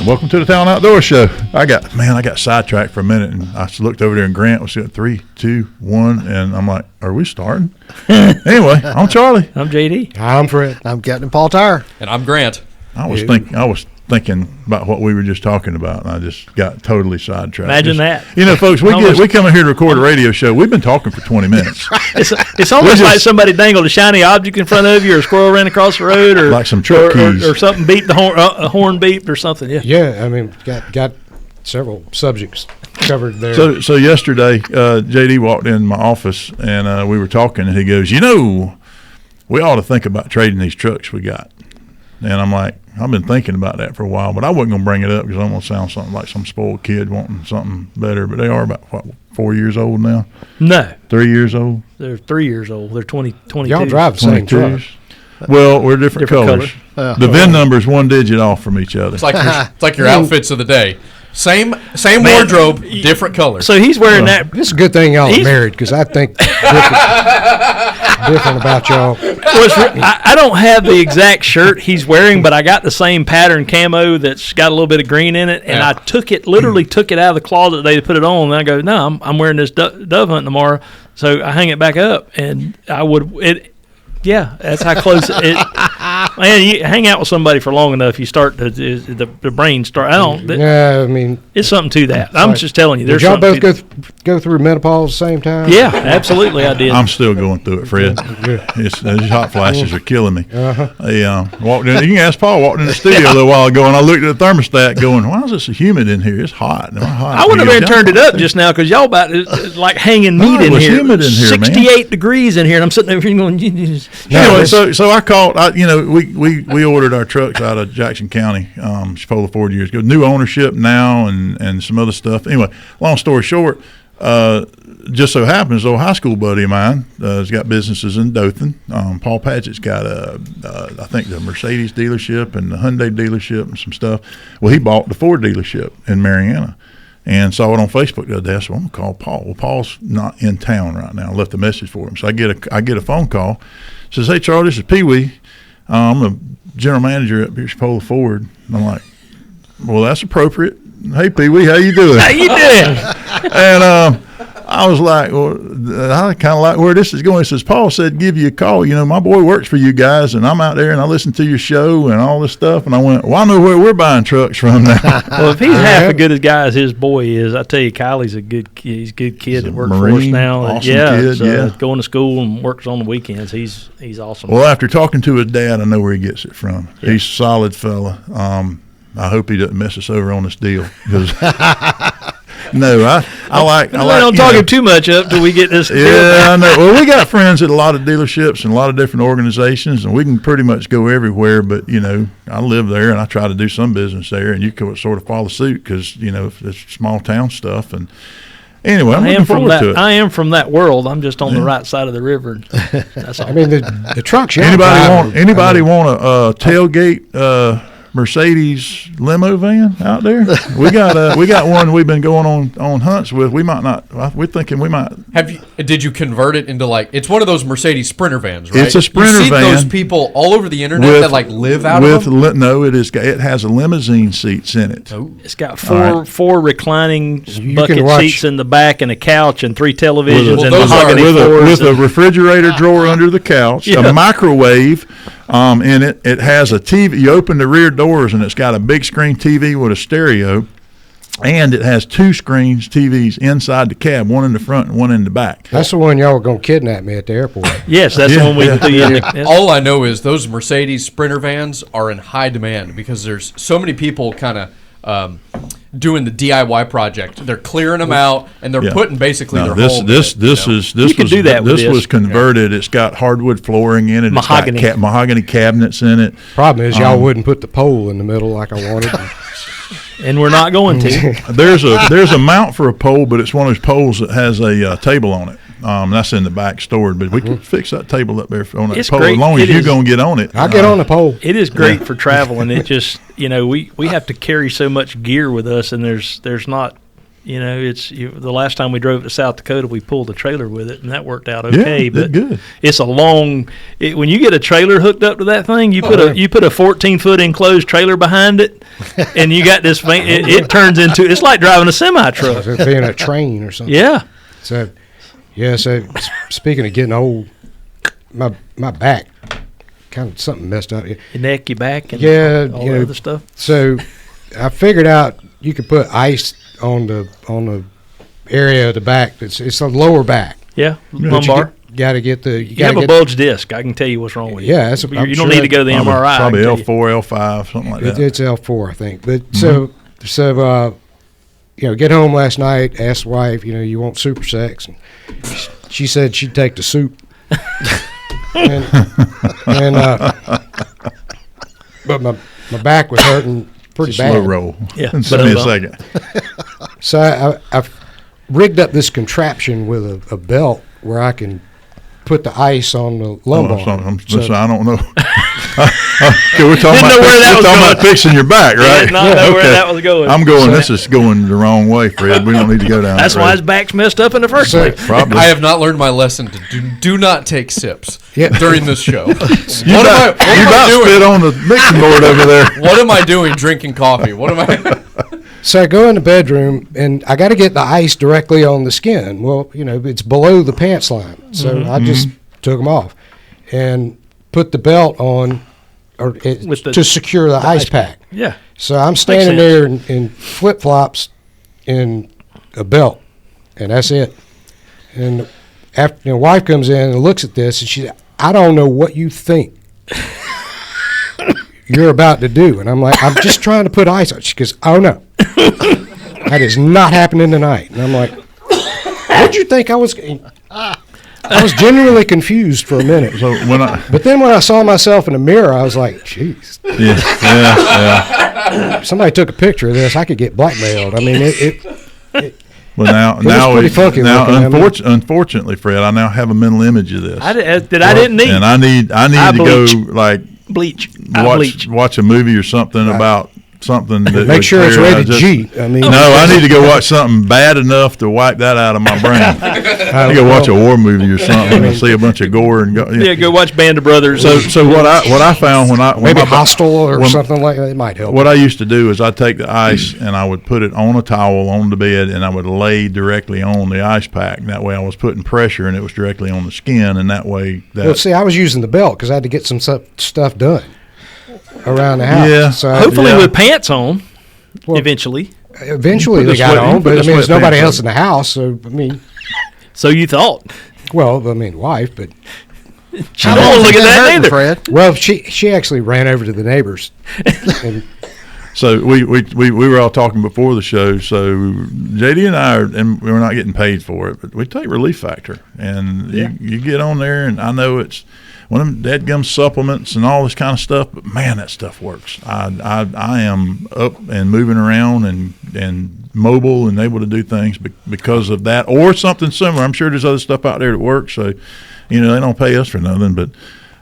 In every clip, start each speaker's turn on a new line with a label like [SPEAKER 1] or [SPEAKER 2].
[SPEAKER 1] Welcome to the Talon Outdoors Show. I got sidetracked for a minute, and I looked over there, and Grant was at 3, 2, 1, and I'm like, "Are we starting?" Anyway, I'm Charlie.
[SPEAKER 2] I'm JD.
[SPEAKER 3] I'm Fred.
[SPEAKER 4] I'm Captain Paul Tyre.
[SPEAKER 5] And I'm Grant.
[SPEAKER 1] I was thinking about what we were just talking about, and I just got totally sidetracked.
[SPEAKER 2] Imagine that.
[SPEAKER 1] You know, folks, we come in here to record a radio show. We've been talking for 20 minutes.
[SPEAKER 2] It's almost like somebody dangled a shiny object in front of you, or a squirrel ran across the road, or
[SPEAKER 1] like some truck keys,
[SPEAKER 2] or something beat the horn, a horn beeped or something. Yeah.
[SPEAKER 3] Yeah, I mean, got several subjects covered there.
[SPEAKER 1] So yesterday, JD walked in my office, and we were talking, and he goes, we ought to think about trading these trucks we got. And I'm like, I've been thinking about that for a while, but I wasn't going to bring it up because I'm going to sound something like some spoiled kid wanting something better. But they are about, 4 years old now?
[SPEAKER 2] No.
[SPEAKER 1] 3 years old?
[SPEAKER 2] They're 3 years old. They're 22.
[SPEAKER 3] Y'all drive the same truck.
[SPEAKER 1] Well, we're different colors. The VIN number's one digit off from each other.
[SPEAKER 5] It's like your outfits of the day. Same wardrobe, different colors.
[SPEAKER 2] So he's wearing that.
[SPEAKER 3] It's a good thing y'all are married, because I think different about y'all.
[SPEAKER 2] I don't have the exact shirt he's wearing, but I got the same pattern camo that's got a little bit of green in it, and I literally took it out of the closet they put it on, and I go, no, I'm wearing this dove hunt tomorrow, so I hang it back up, and yeah, that's how close it. Man, you hang out with somebody for long enough, you start the brain start.
[SPEAKER 3] I mean, it's
[SPEAKER 2] something to that. I'm just telling you.
[SPEAKER 3] Did y'all both go through menopause at the same time?
[SPEAKER 2] Yeah, absolutely, I did.
[SPEAKER 1] I'm still going through it, Fred. These hot flashes are killing me. I walked in. You can ask Paul. Walked in the studio a little while ago, and I looked at the thermostat, going, "Why is this so humid in here? It's hot."
[SPEAKER 2] I went over there and turned it up just now because y'all about like hanging meat in here.
[SPEAKER 1] Humid in here,
[SPEAKER 2] 68 degrees in here, and I'm sitting over here going.
[SPEAKER 1] Anyway, so I called. We ordered our trucks out of Jackson County, Chipola Ford years ago. New ownership now, and some other stuff. Anyway, long story short, just so happens, old high school buddy of mine has got businesses in Dothan. Paul Padgett's got I think the Mercedes dealership and the Hyundai dealership and some stuff. Well, he bought the Ford dealership in Marianna. And saw it on Facebook the other day. So I'm gonna call Paul. Well, Paul's not in town right now. I left a message for him. So I get a phone call. Says, "Hey, Charlie, this is Pee Wee. I'm the general manager at Chipola Ford." And I'm like, "Well, that's appropriate. Hey, Pee Wee, how you doing?"
[SPEAKER 2] How you doing?
[SPEAKER 1] And I was like, "Well, I kind of like where this is going." He says, "Paul said give you a call. My boy works for you guys, and I'm out there and I listen to your show and all this stuff." And I went, "Well, I know where we're buying trucks from now."
[SPEAKER 2] Well, if he's half as good a guy as his boy is, I tell you, Kylie's a good kid. He's a good kid that works for us now.
[SPEAKER 1] Awesome kid,
[SPEAKER 2] going to school and works on the weekends. He's awesome.
[SPEAKER 1] Well, after talking to his dad, I know where he gets it from. Yeah. He's a solid fella. I hope he doesn't mess us over on this deal. No, I like.
[SPEAKER 2] Don't talk him too much up till we get this.
[SPEAKER 1] Yeah, I know. Well, we got friends at a lot of dealerships and a lot of different organizations, and we can pretty much go everywhere. But I live there, and I try to do some business there, and you can sort of follow suit because it's small town stuff. And anyway, I'm looking forward to it.
[SPEAKER 2] I am from that world. I'm just on the right side of the river. That's all.
[SPEAKER 3] I mean, the trucks.
[SPEAKER 1] Anybody want a tailgate? Mercedes limo van out there. We got one we've been going on hunts with. We might not. We're thinking we might.
[SPEAKER 5] Did you convert it into it's one of those Mercedes Sprinter vans, right?
[SPEAKER 1] It's a Sprinter van.
[SPEAKER 5] You see those people all over the internet that live out of them.
[SPEAKER 1] No, it has a limousine seats in it.
[SPEAKER 5] Oh.
[SPEAKER 2] It's got four reclining bucket seats in the back and a couch and 3 televisions and mahogany floors
[SPEAKER 1] with a refrigerator drawer under the couch, a microwave. In it. It has a TV. You open the rear doors, and it's got a big screen TV with a stereo, and it has 2 screens, TVs inside the cab, one in the front and one in the back.
[SPEAKER 3] That's the one y'all were going to kidnap me at the airport.
[SPEAKER 2] Yes, that's the one we threw you in.
[SPEAKER 5] All I know is those Mercedes Sprinter vans are in high demand because there's so many people kind of doing the DIY project. They're clearing them out, and they're putting basically their home.
[SPEAKER 1] This was converted. Yeah. It's got hardwood flooring in it.
[SPEAKER 2] Mahogany.
[SPEAKER 1] It's got mahogany cabinets in it.
[SPEAKER 3] Problem is, y'all wouldn't put the pole in the middle like I wanted.
[SPEAKER 2] And we're not going to.
[SPEAKER 1] There's a mount for a pole, but it's one of those poles that has a table on it. That's in the back stored, but we can fix that table up there on that pole
[SPEAKER 2] great.
[SPEAKER 1] As long as you're going to get on it.
[SPEAKER 3] I'll get on the pole.
[SPEAKER 2] It is great for travel, and it just we have to carry so much gear with us, and there's not the last time we drove to South Dakota, we pulled a trailer with it, and that worked out okay.
[SPEAKER 1] Yeah,
[SPEAKER 2] but
[SPEAKER 1] good.
[SPEAKER 2] It's a long. When you get a trailer hooked up to that thing, you put a 14-foot enclosed trailer behind it, and you got this thing. It turns into, it's like driving a semi truck.
[SPEAKER 3] It's being a train or something.
[SPEAKER 2] Yeah.
[SPEAKER 3] So speaking of getting old, my back kind of something messed up.
[SPEAKER 2] Your neck, your back, and all the other stuff.
[SPEAKER 3] So I figured out you could put ice on the area of the back. It's the lower back.
[SPEAKER 2] Yeah, lumbar.
[SPEAKER 3] You got to get the.
[SPEAKER 2] You have a bulge disc. I can tell you what's wrong with you.
[SPEAKER 3] Yeah,
[SPEAKER 2] you don't need to go to the MRI.
[SPEAKER 1] Probably L4, L5, something like that.
[SPEAKER 3] It's L4, I think. But so get home last night. Asked the wife, you want super sex? And she said she'd take the soup. But my back was hurting pretty bad.
[SPEAKER 1] Slow roll.
[SPEAKER 2] Yeah,
[SPEAKER 1] Send me a second.
[SPEAKER 3] So I've rigged up this contraption with a belt where I can put the ice on the lumbar.
[SPEAKER 1] Listen, I don't know. Okay, we're talking about fixing your back, right?
[SPEAKER 2] Not know where that was going.
[SPEAKER 1] I'm going. This is going the wrong way, Fred. We don't need to go down.
[SPEAKER 2] That's why his back's messed up in the first place.
[SPEAKER 1] Probably.
[SPEAKER 5] I have not learned my lesson to do not take sips during this show.
[SPEAKER 1] You about spit on the mixing board over there.
[SPEAKER 5] What am I doing drinking coffee? What am I?
[SPEAKER 3] So I go in the bedroom, and I got to get the ice directly on the skin. Well, it's below the pants line. So I just took them off and put the belt on to secure the ice pack.
[SPEAKER 2] Yeah.
[SPEAKER 3] So I'm standing there in flip-flops in a belt, and that's it. And after the wife comes in and looks at this, and she said, I don't know what you think you're about to do. And I'm like, I'm just trying to put ice on. She goes, oh, no. That is not happening tonight. And I'm like, what'd you think I was? I was genuinely confused for a minute. But then when I saw myself in the mirror, I was like, jeez.
[SPEAKER 1] Yeah.
[SPEAKER 3] Somebody took a picture of this. I could get blackmailed. I mean,
[SPEAKER 1] well, unfortunately, Fred, I now have a mental image of this.
[SPEAKER 2] I didn't need.
[SPEAKER 1] And I need to go like
[SPEAKER 2] bleach.
[SPEAKER 1] Watch a movie or something about something that
[SPEAKER 3] make sure it's rated G. I mean,
[SPEAKER 1] I need to go watch something bad enough to wipe that out of my brain. I need to go watch a war movie or something and see a bunch of gore and go.
[SPEAKER 2] Go watch Band of Brothers.
[SPEAKER 1] So what I found when
[SPEAKER 3] maybe Hostel or something like that, it might help.
[SPEAKER 1] What I used to do is I'd take the ice and I would put it on a towel on the bed and I would lay directly on the ice pack. That way I was putting pressure and it was directly on the skin, and that way.
[SPEAKER 3] Well, see, I was using the belt because I had to get some stuff done around the house.
[SPEAKER 1] Yeah.
[SPEAKER 3] So
[SPEAKER 2] hopefully with pants on, eventually.
[SPEAKER 3] Eventually they got on, but I mean, there's nobody else in the house, so I mean.
[SPEAKER 2] So you thought?
[SPEAKER 3] Well, I mean, wife, but.
[SPEAKER 2] She don't want to look at that either.
[SPEAKER 4] Fred.
[SPEAKER 3] Well, she actually ran over to the neighbors.
[SPEAKER 1] So we were all talking before the show. So JD and I and we're not getting paid for it, but we take Relief Factor, and you get on there, and I know it's one of them dadgum supplements and all this kind of stuff, but man, that stuff works. I am up and moving around and mobile and able to do things because of that or something similar. I'm sure there's other stuff out there that works. So they don't pay us for nothing, but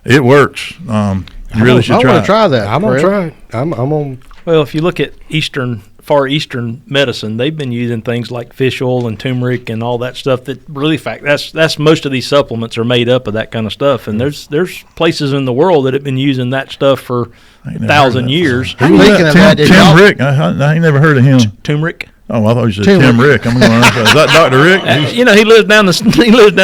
[SPEAKER 1] it works. You really should try.
[SPEAKER 4] I want to try that.
[SPEAKER 3] I'm gonna try it. I'm on.
[SPEAKER 2] Well, if you look at Far Eastern medicine, they've been using things like fish oil and turmeric and all that stuff. That really, that's most of these supplements are made up of that kind of stuff. And there's places in the world that have been using that stuff for 1,000 years.
[SPEAKER 4] Speaking of that,
[SPEAKER 1] Tim Rick, I ain't never heard of him.
[SPEAKER 2] Turmeric.
[SPEAKER 1] Oh, I thought you said Tim Rick. I'm going. Is that Dr. Rick?
[SPEAKER 2] He lives down the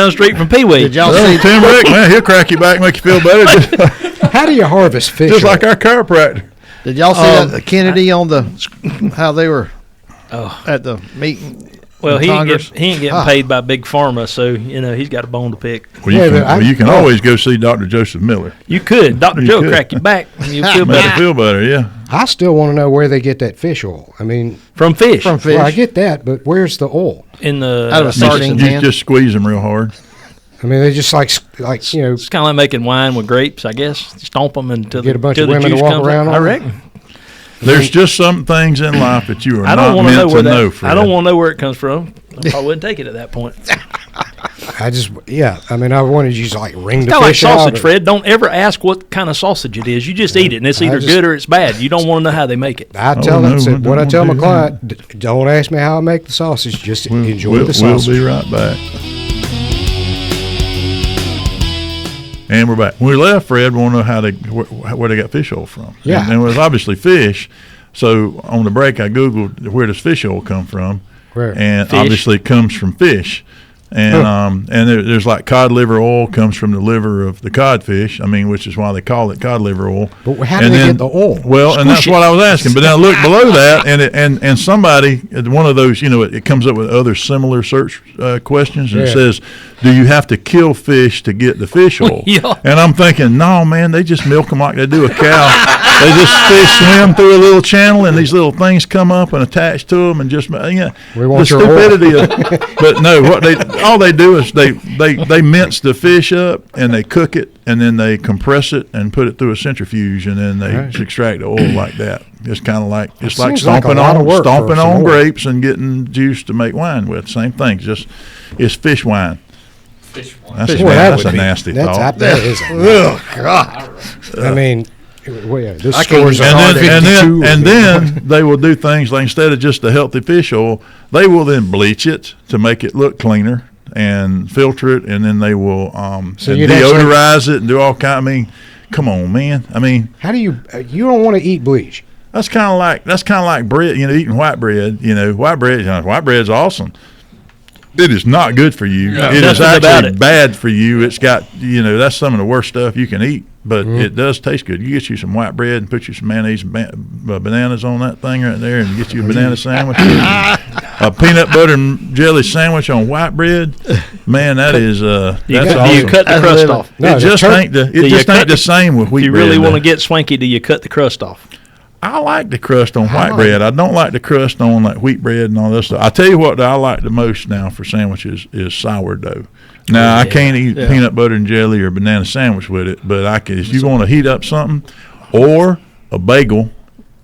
[SPEAKER 2] street from Pee Wee.
[SPEAKER 4] Did y'all see
[SPEAKER 1] Tim Rick? Man, he'll crack you back, make you feel better.
[SPEAKER 3] How do you harvest fish?
[SPEAKER 1] Just like our chiropractor.
[SPEAKER 4] Did y'all see that Kennedy on how they were at the meeting?
[SPEAKER 2] Well, he ain't getting paid by Big Pharma, so he's got a bone to pick.
[SPEAKER 1] Well, you can always go see Dr. Joseph Miller.
[SPEAKER 2] You could. Dr. Joe crack you back, and you feel better.
[SPEAKER 1] Feel better, yeah.
[SPEAKER 3] I still want to know where they get that fish oil. I mean,
[SPEAKER 2] from fish.
[SPEAKER 4] From fish.
[SPEAKER 3] Well, I get that, but where's the oil?
[SPEAKER 2] In the
[SPEAKER 4] out of a sardine can.
[SPEAKER 1] You just squeeze them real hard.
[SPEAKER 3] I mean, they just like
[SPEAKER 2] It's kind of like making wine with grapes, I guess. Stomp them until
[SPEAKER 3] get a bunch
[SPEAKER 2] of
[SPEAKER 3] women to walk around.
[SPEAKER 2] I reckon.
[SPEAKER 1] There's just some things in life that you are not meant to know.
[SPEAKER 2] I don't want to know where it comes from. I wouldn't take it at that point.
[SPEAKER 3] I mean, I wanted you to like wring the
[SPEAKER 2] Kind of like
[SPEAKER 3] fish out.
[SPEAKER 2] sausage, Fred. Don't ever ask what kind of sausage it is. You just eat it, and it's either good or it's bad. You don't want to know how they make it.
[SPEAKER 3] I tell them, what I tell my client, don't ask me how I make the sausage. Just enjoy the sausage.
[SPEAKER 1] We'll be right back. And we're back. When we left, Fred wanted to know where they got fish oil from.
[SPEAKER 3] Yeah.
[SPEAKER 1] And it was obviously fish. So on the break, I Googled where does fish oil come from.
[SPEAKER 3] Where?
[SPEAKER 1] And
[SPEAKER 2] Fish.
[SPEAKER 1] obviously it comes from fish. And there's like cod liver oil comes from the liver of the codfish. I mean, which is why they call it cod liver oil.
[SPEAKER 3] But how do they get the oil?
[SPEAKER 1] Well, and that's what I was asking. But then I looked below that, and somebody, one of those, it comes up with other similar search questions, and it says, do you have to kill fish to get the fish oil?
[SPEAKER 2] Yeah.
[SPEAKER 1] And I'm thinking, no, man, they just milk them like they do a cow. They just fish swim through a little channel, and these little things come up and attach to them, and just
[SPEAKER 3] We want
[SPEAKER 1] the
[SPEAKER 3] your oil.
[SPEAKER 1] stupidity of. But no, all they do is they mince the fish up and they cook it and then they compress it and put it through a centrifuge and then they extract the oil like that. It's kind of like
[SPEAKER 3] seems like a lot of work for some
[SPEAKER 1] on
[SPEAKER 3] oil.
[SPEAKER 1] grapes and getting juice to make wine with. Same thing. Just it's fish wine.
[SPEAKER 5] Fish one.
[SPEAKER 1] That's,
[SPEAKER 3] Boy, that
[SPEAKER 1] a
[SPEAKER 3] would be-
[SPEAKER 1] nasty
[SPEAKER 3] that's
[SPEAKER 1] thought.
[SPEAKER 3] That is.
[SPEAKER 4] Oh God!
[SPEAKER 3] I mean, this
[SPEAKER 4] I
[SPEAKER 3] store's
[SPEAKER 4] can't even-
[SPEAKER 1] And then they will do things like instead of just a healthy fish oil, they will then bleach it to make it look cleaner and filter it, and then they will
[SPEAKER 3] you'd
[SPEAKER 1] deodorize it and do all kind. I mean, come on, man. I mean,
[SPEAKER 3] How do you? You don't want to eat bleach.
[SPEAKER 1] that's kind of like bread. Eating white bread. White bread's awesome. It is not good for you.
[SPEAKER 5] No.
[SPEAKER 1] It is
[SPEAKER 2] Nothing about
[SPEAKER 1] actually
[SPEAKER 2] it.
[SPEAKER 1] bad for you. It's got that's some of the worst stuff you can eat. But it does taste good. You get you some white bread and put you some mayonnaise and bananas on that thing right there and get you a banana sandwich. A peanut butter and jelly sandwich on white bread. Man, that is that's
[SPEAKER 2] Do you
[SPEAKER 1] awesome.
[SPEAKER 2] cut the crust off?
[SPEAKER 3] No,
[SPEAKER 1] It just ain't the same with wheat
[SPEAKER 2] If you
[SPEAKER 1] bread.
[SPEAKER 2] really want to
[SPEAKER 1] though.
[SPEAKER 2] get swanky, do you cut the crust off?
[SPEAKER 1] I like the crust on white bread. I don't like the crust on like wheat bread and all this stuff. I tell you what I like the most now for sandwiches is sourdough. Now I can't eat peanut butter and jelly or banana sandwich with it, but I can. If you want to heat up something or a bagel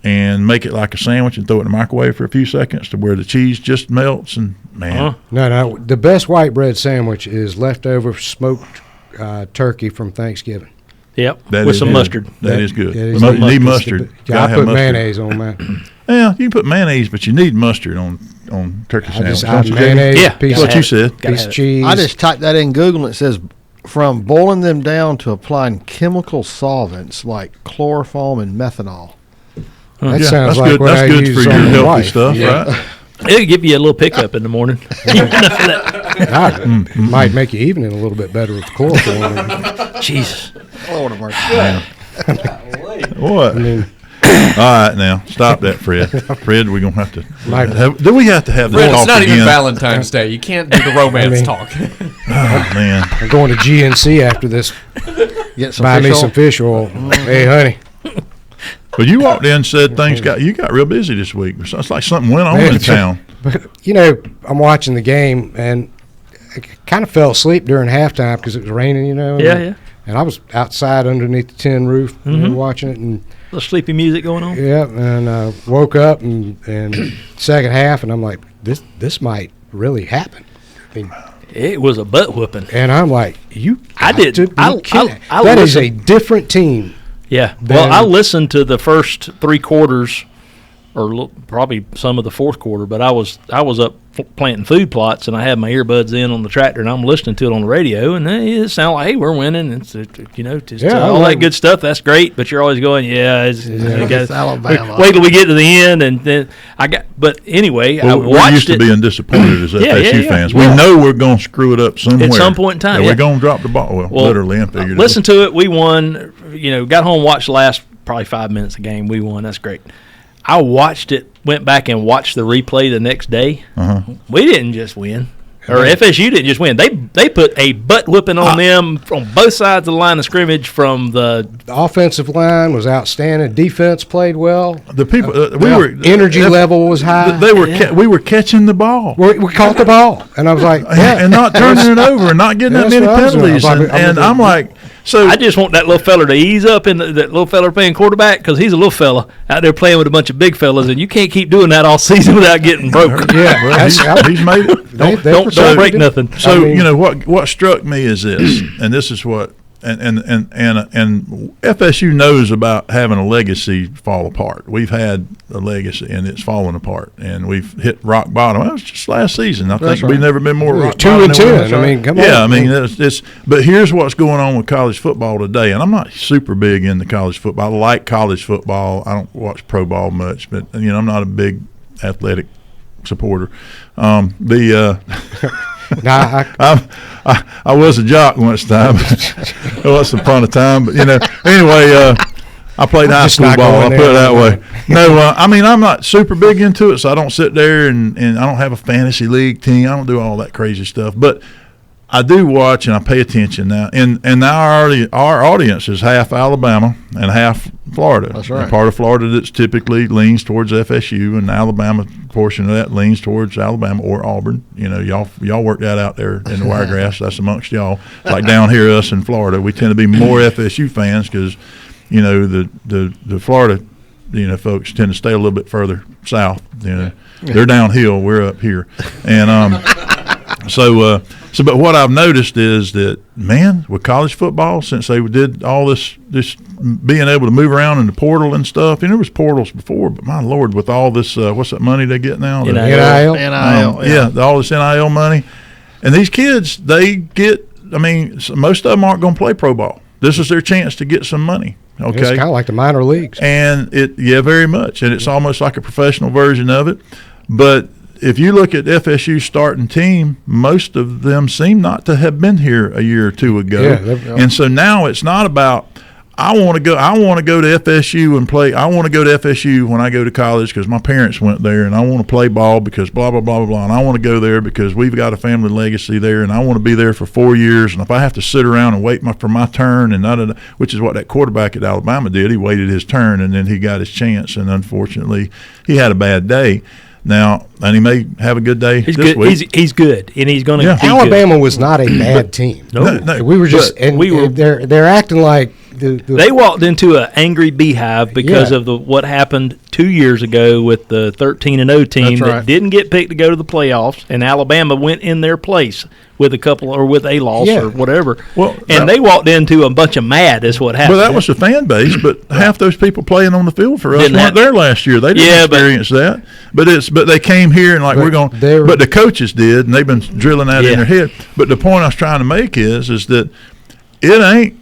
[SPEAKER 1] and make it like a sandwich and throw it in the microwave for a few seconds to where the cheese just melts and man,
[SPEAKER 3] No. The best white bread sandwich is leftover smoked turkey from Thanksgiving.
[SPEAKER 2] Yep,
[SPEAKER 1] that
[SPEAKER 2] with
[SPEAKER 1] is
[SPEAKER 2] some
[SPEAKER 1] good.
[SPEAKER 2] mustard.
[SPEAKER 1] That is good.
[SPEAKER 3] That is
[SPEAKER 1] You
[SPEAKER 3] the
[SPEAKER 1] need
[SPEAKER 3] mustard.
[SPEAKER 1] mustard.
[SPEAKER 3] Yeah,
[SPEAKER 1] Gotta
[SPEAKER 3] I
[SPEAKER 1] have
[SPEAKER 3] put
[SPEAKER 1] mustard.
[SPEAKER 3] mayonnaise on mine.
[SPEAKER 1] Yeah, you can put mayonnaise, but you need mustard on turkey sandwich. don't you, Jamie?
[SPEAKER 3] mayonnaise,
[SPEAKER 2] Yeah,
[SPEAKER 3] piece,
[SPEAKER 1] That's what
[SPEAKER 2] gotta
[SPEAKER 1] you
[SPEAKER 2] have
[SPEAKER 1] said.
[SPEAKER 2] Gotta
[SPEAKER 3] piece
[SPEAKER 2] have
[SPEAKER 3] of
[SPEAKER 2] it.
[SPEAKER 3] cheese.
[SPEAKER 4] I just typed that in Google and it says from boiling them down to applying chemical solvents like chloroform and methanol.
[SPEAKER 3] that
[SPEAKER 1] Yeah,
[SPEAKER 3] sounds
[SPEAKER 1] that's
[SPEAKER 3] like
[SPEAKER 1] good.
[SPEAKER 3] what
[SPEAKER 1] That's
[SPEAKER 3] I
[SPEAKER 1] good
[SPEAKER 3] use
[SPEAKER 1] for
[SPEAKER 3] on
[SPEAKER 1] your
[SPEAKER 3] my
[SPEAKER 1] healthy
[SPEAKER 3] wife.
[SPEAKER 1] stuff,
[SPEAKER 3] Yeah.
[SPEAKER 1] right?
[SPEAKER 2] It'll give you a little pickup in the morning.
[SPEAKER 3] It might make your evening a little bit better with chloroform.
[SPEAKER 2] Jesus.
[SPEAKER 4] Lord of mercy.
[SPEAKER 1] What?
[SPEAKER 3] I mean,
[SPEAKER 1] All right, now stop that, Fred. Fred, we're gonna have to. Do we have to have this
[SPEAKER 5] Fred,
[SPEAKER 1] talk
[SPEAKER 5] it's not
[SPEAKER 1] again?
[SPEAKER 5] even Valentine's Day. You can't do the romance talk.
[SPEAKER 1] Oh, man,
[SPEAKER 3] I'm going to GNC after this.
[SPEAKER 4] Get some
[SPEAKER 3] Buy me
[SPEAKER 4] fish
[SPEAKER 3] some
[SPEAKER 4] oil.
[SPEAKER 3] fish oil. Hey, honey.
[SPEAKER 1] but you walked in and said things got real busy this week. It's like something went on in town.
[SPEAKER 3] But, I'm watching the game, and I kind of fell asleep during halftime because it was raining,
[SPEAKER 2] Yeah.
[SPEAKER 3] And I was outside underneath the tin roof watching it, and
[SPEAKER 2] A little sleepy music going on.
[SPEAKER 3] and woke up and second half, and I'm like, this might really happen. I mean,
[SPEAKER 2] It was a butt whooping.
[SPEAKER 3] and I'm like,
[SPEAKER 2] I
[SPEAKER 3] got
[SPEAKER 2] did.
[SPEAKER 3] to be
[SPEAKER 2] I
[SPEAKER 3] kidding. That is a
[SPEAKER 2] listened.
[SPEAKER 3] different team.
[SPEAKER 2] Yeah.
[SPEAKER 3] Then-
[SPEAKER 2] Well, I listened to the first three quarters, or probably some of the fourth quarter, but I was up planting food plots, and I had my earbuds in on the tractor, and I'm listening to it on the radio, and it sounded like, hey, we're winning. It's all that good stuff. That's great, but you're always going,
[SPEAKER 4] It's Alabama.
[SPEAKER 2] wait till we get to the end, and then But anyway, I
[SPEAKER 1] We're
[SPEAKER 2] watched
[SPEAKER 1] used to
[SPEAKER 2] it.
[SPEAKER 1] being disappointed as FSU fans.
[SPEAKER 2] Yeah.
[SPEAKER 1] We know we're gonna screw it up somewhere
[SPEAKER 2] At some point in time,
[SPEAKER 1] And
[SPEAKER 2] yeah.
[SPEAKER 1] we're gonna drop the ball. Well, literally and figuratively.
[SPEAKER 2] Listen to it. We won. Got home, watched the last probably 5 minutes of the game. We won. That's great. I watched it. Went back and watched the replay the next day. We didn't just win, or FSU didn't just win. They put a butt whipping on them from both sides of the line of scrimmage. From the
[SPEAKER 3] The offensive line was outstanding. Defense played well.
[SPEAKER 1] The people
[SPEAKER 3] Energy level was high.
[SPEAKER 1] We were catching the ball.
[SPEAKER 3] We caught the ball, and I was like,
[SPEAKER 1] And not turning it over and not getting that
[SPEAKER 3] That's
[SPEAKER 1] many
[SPEAKER 3] what I was doing.
[SPEAKER 1] penalties.
[SPEAKER 3] I was like,
[SPEAKER 1] And I'm like, So
[SPEAKER 2] I just want that little fella to ease up in that little fella playing quarterback because he's a little fella out there playing with a bunch of big fellas, and you can't keep doing that all season without getting broke.
[SPEAKER 3] Yeah,
[SPEAKER 1] he's made it.
[SPEAKER 2] Don't break nothing.
[SPEAKER 1] So what struck me is this, and this is what. And FSU knows about having a legacy fall apart. We've had a legacy, and it's fallen apart, and we've hit rock bottom. Well, it was just last season. I think we've never been more rock bottom.
[SPEAKER 3] 2-10. I mean, come on.
[SPEAKER 1] Yeah, I mean, it's. But here's what's going on with college football today, and I'm not super big into college football. I like college football. I don't watch pro ball much, but I'm not a big athletic supporter. I was a jock once time. Once upon a time, but anyway, I played high school ball. I'll put it that way. No, I mean, I'm not super big into it, so I don't sit there and I don't have a fantasy league team. I don't do all that crazy stuff, but I do watch and I pay attention now. And now our audience is half Alabama and half Florida.
[SPEAKER 4] That's right.
[SPEAKER 1] A part of Florida that's typically leans towards FSU, and the Alabama portion of that leans towards Alabama or Auburn. Y'all work that out there in the Wiregrass. That's amongst y'all. It's like down here, us in Florida, we tend to be more FSU fans because the Florida folks tend to stay a little bit further south. They're downhill, we're up here, and but what I've noticed is that, man, with college football, since they did all this being able to move around in the portal and stuff, there was portals before, but my Lord, with all this, what's that money they get now?
[SPEAKER 3] NIL.
[SPEAKER 1] All this NIL money. And these kids, they get, most of them aren't going to play pro ball. This is their chance to get some money. Okay.
[SPEAKER 3] It's kind of like the minor leagues.
[SPEAKER 1] And very much. And it's almost like a professional version of it. But if you look at FSU's starting team, most of them seem not to have been here a year or two ago.
[SPEAKER 3] Yeah,
[SPEAKER 1] and so now it's not about I want to go to FSU and play. I want to go to FSU when I go to college because my parents went there, and I want to play ball because blah blah blah blah blah. And I want to go there because we've got a family legacy there, and I want to be there for 4 years. And if I have to sit around and wait for my turn, and which is what that quarterback at Alabama did, he waited his turn and then he got his chance, and unfortunately he had a bad day. Now, and he may have a good day
[SPEAKER 2] this
[SPEAKER 1] week.
[SPEAKER 2] He's good, and he's going to.
[SPEAKER 1] Yeah.
[SPEAKER 3] Alabama was not a bad team.
[SPEAKER 1] No,
[SPEAKER 3] we were just, they're acting like
[SPEAKER 2] they walked into an angry beehive because of what happened 2 years ago with the 13-0 team that didn't get picked to go to the playoffs, and Alabama went in their place with a couple or with a loss or whatever. Well, and they walked into a bunch of mad is what happened.
[SPEAKER 1] Well, that was the fan base, but half those people playing on the field for us weren't there last year. They didn't experience that. But they came here and we're going. But the coaches did, and they've been drilling that in their head. But the point I was trying to make is that it ain't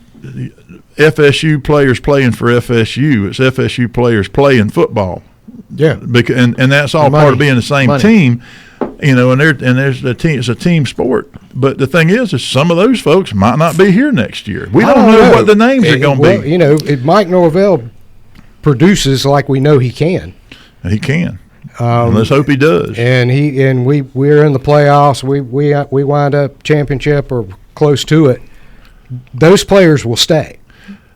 [SPEAKER 1] FSU players playing for FSU. It's FSU players playing football.
[SPEAKER 3] Yeah,
[SPEAKER 1] and that's all part of being the same team. And there's a team. It's a team sport. But the thing is some of those folks might not be here next year. We don't know what the names are going to be.
[SPEAKER 3] Mike Norvell produces like we know he can.
[SPEAKER 1] He can. Let's hope he does.
[SPEAKER 3] And we're in the playoffs. We wind up championship or close to it. Those players will stay.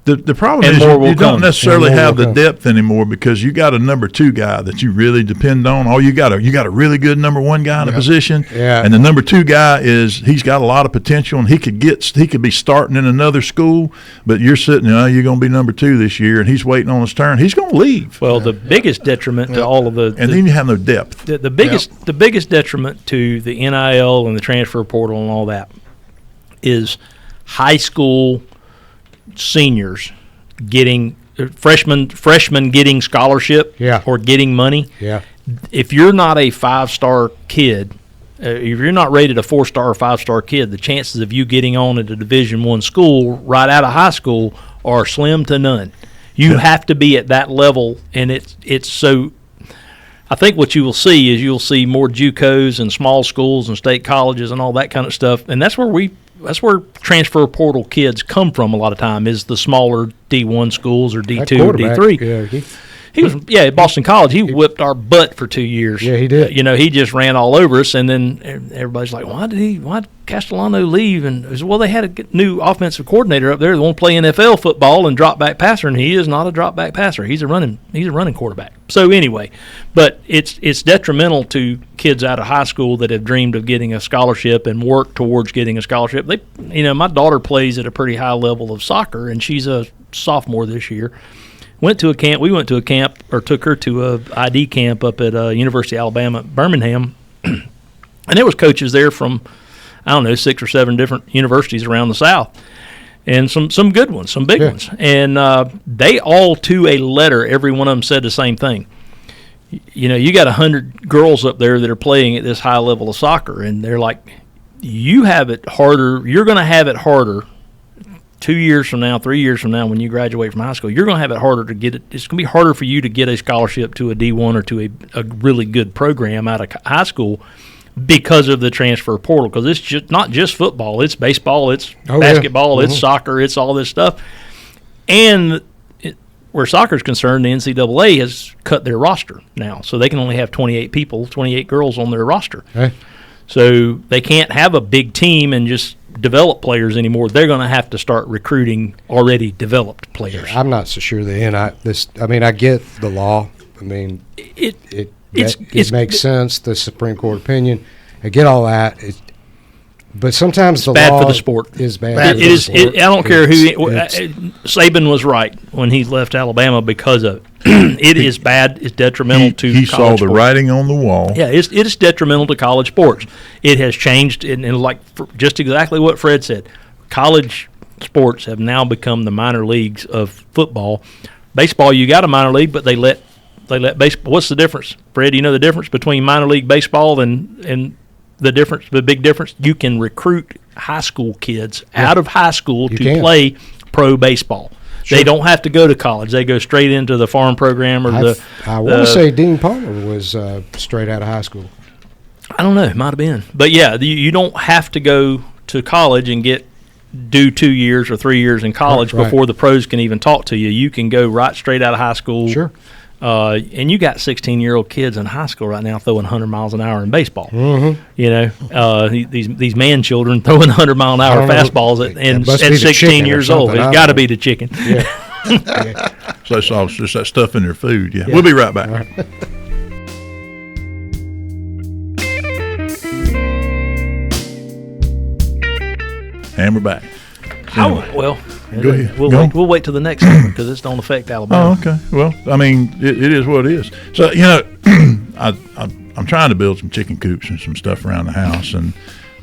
[SPEAKER 1] The problem is you don't necessarily have the depth anymore because you got a number 2 guy that you really depend on. You got a really good number 1 guy in a position, and the number 2 guy he's got a lot of potential, and he could be starting in another school, but you're sitting there, you're going to be number 2 this year, and he's waiting on his turn. He's going to leave.
[SPEAKER 2] Well, the biggest detriment to all of
[SPEAKER 1] then you have no depth.
[SPEAKER 2] The biggest detriment to the NIL and the transfer portal and all that is high school seniors getting freshmen getting scholarship or getting money.
[SPEAKER 3] Yeah.
[SPEAKER 2] If you're not a 5-star kid, if you're not rated a 4-star or 5-star kid, the chances of you getting on at a Division I school right out of high school are slim to none. You have to be at that level, and it's so. I think what you will see is you'll see more JUCOs and small schools and state colleges and all that kind of stuff, and that's where transfer portal kids come from a lot of time is the smaller D1 schools or D2 or D3. He was, at Boston College. He whipped our butt for 2 years.
[SPEAKER 3] Yeah, he did.
[SPEAKER 2] He just ran all over us, and then everybody's like, why did Castellano leave? And it was, well, they had a new offensive coordinator up there that won't play NFL football and drop back passer, and he is not a drop back passer. He's a running quarterback. So anyway, but it's detrimental to kids out of high school that have dreamed of getting a scholarship and work towards getting a scholarship. My daughter plays at a pretty high level of soccer, and she's a sophomore this year. We went to a camp, or took her to a ID camp up at University of Alabama at Birmingham, and there was coaches there from, 6 or 7 different universities around the South, and some good ones, some big ones. And they all, to a letter, every one of them said the same thing. You got 100 girls up there that are playing at this high level of soccer, and they're like, you have it harder. You're going to have it harder 2 years from now, 3 years from now, when you graduate from high school. You're going to have it harder to get it. It's going to be harder for you to get a scholarship to a D1 or to a really good program out of high school because of the transfer portal. Because it's just not just football. It's baseball. It's basketball. It's soccer. It's all this stuff. And where soccer is concerned, the NCAA has cut their roster now, so they can only have 28 girls on their roster.
[SPEAKER 3] Hey.
[SPEAKER 2] So they can't have a big team and just develop players anymore. They're going to have to start recruiting already developed players.
[SPEAKER 3] I'm not so sure I get the law. I mean, it makes sense. The Supreme Court opinion, I get all that. But sometimes the
[SPEAKER 2] bad
[SPEAKER 3] law
[SPEAKER 2] for the sport.
[SPEAKER 3] Is bad.
[SPEAKER 2] I don't care who. Saban was right when he left Alabama because of it. It is bad. It's detrimental to
[SPEAKER 1] he
[SPEAKER 2] college
[SPEAKER 1] saw the
[SPEAKER 2] sports.
[SPEAKER 1] writing on the wall.
[SPEAKER 2] Yeah, it is detrimental to college sports. It has changed, and just exactly what Fred said. College sports have now become the minor leagues of football. Baseball, you got a minor league, but they let baseball. What's the difference, Fred? You know the difference between minor league baseball and the big difference? You can recruit high school kids out of high school to play pro baseball. Sure. They don't have to go to college. They go straight into the farm program or
[SPEAKER 3] I want to say Dean Palmer was straight out of high school.
[SPEAKER 2] I don't know. Might have been. But, yeah, you don't have to go to college and do 2 years or 3 years in college before the pros can even talk to you. You can go right straight out of high school.
[SPEAKER 3] Sure.
[SPEAKER 2] And you got 16-year-old kids in high school right now throwing 100 miles an hour in baseball.
[SPEAKER 3] Mm-hmm.
[SPEAKER 2] These man children throwing 100-mile-an-hour fastballs at 16 years old. It's got to be the chicken.
[SPEAKER 3] Yeah.
[SPEAKER 1] So it's just that stuff in their food. Yeah. We'll be right back.
[SPEAKER 3] All right.
[SPEAKER 1] And we're back.
[SPEAKER 2] Well,
[SPEAKER 1] go ahead.
[SPEAKER 2] We'll wait till the next segment because it don't affect Alabama.
[SPEAKER 1] Oh, okay. Well, I mean, it is what it is. So, I'm trying to build some chicken coops and some stuff around the house, and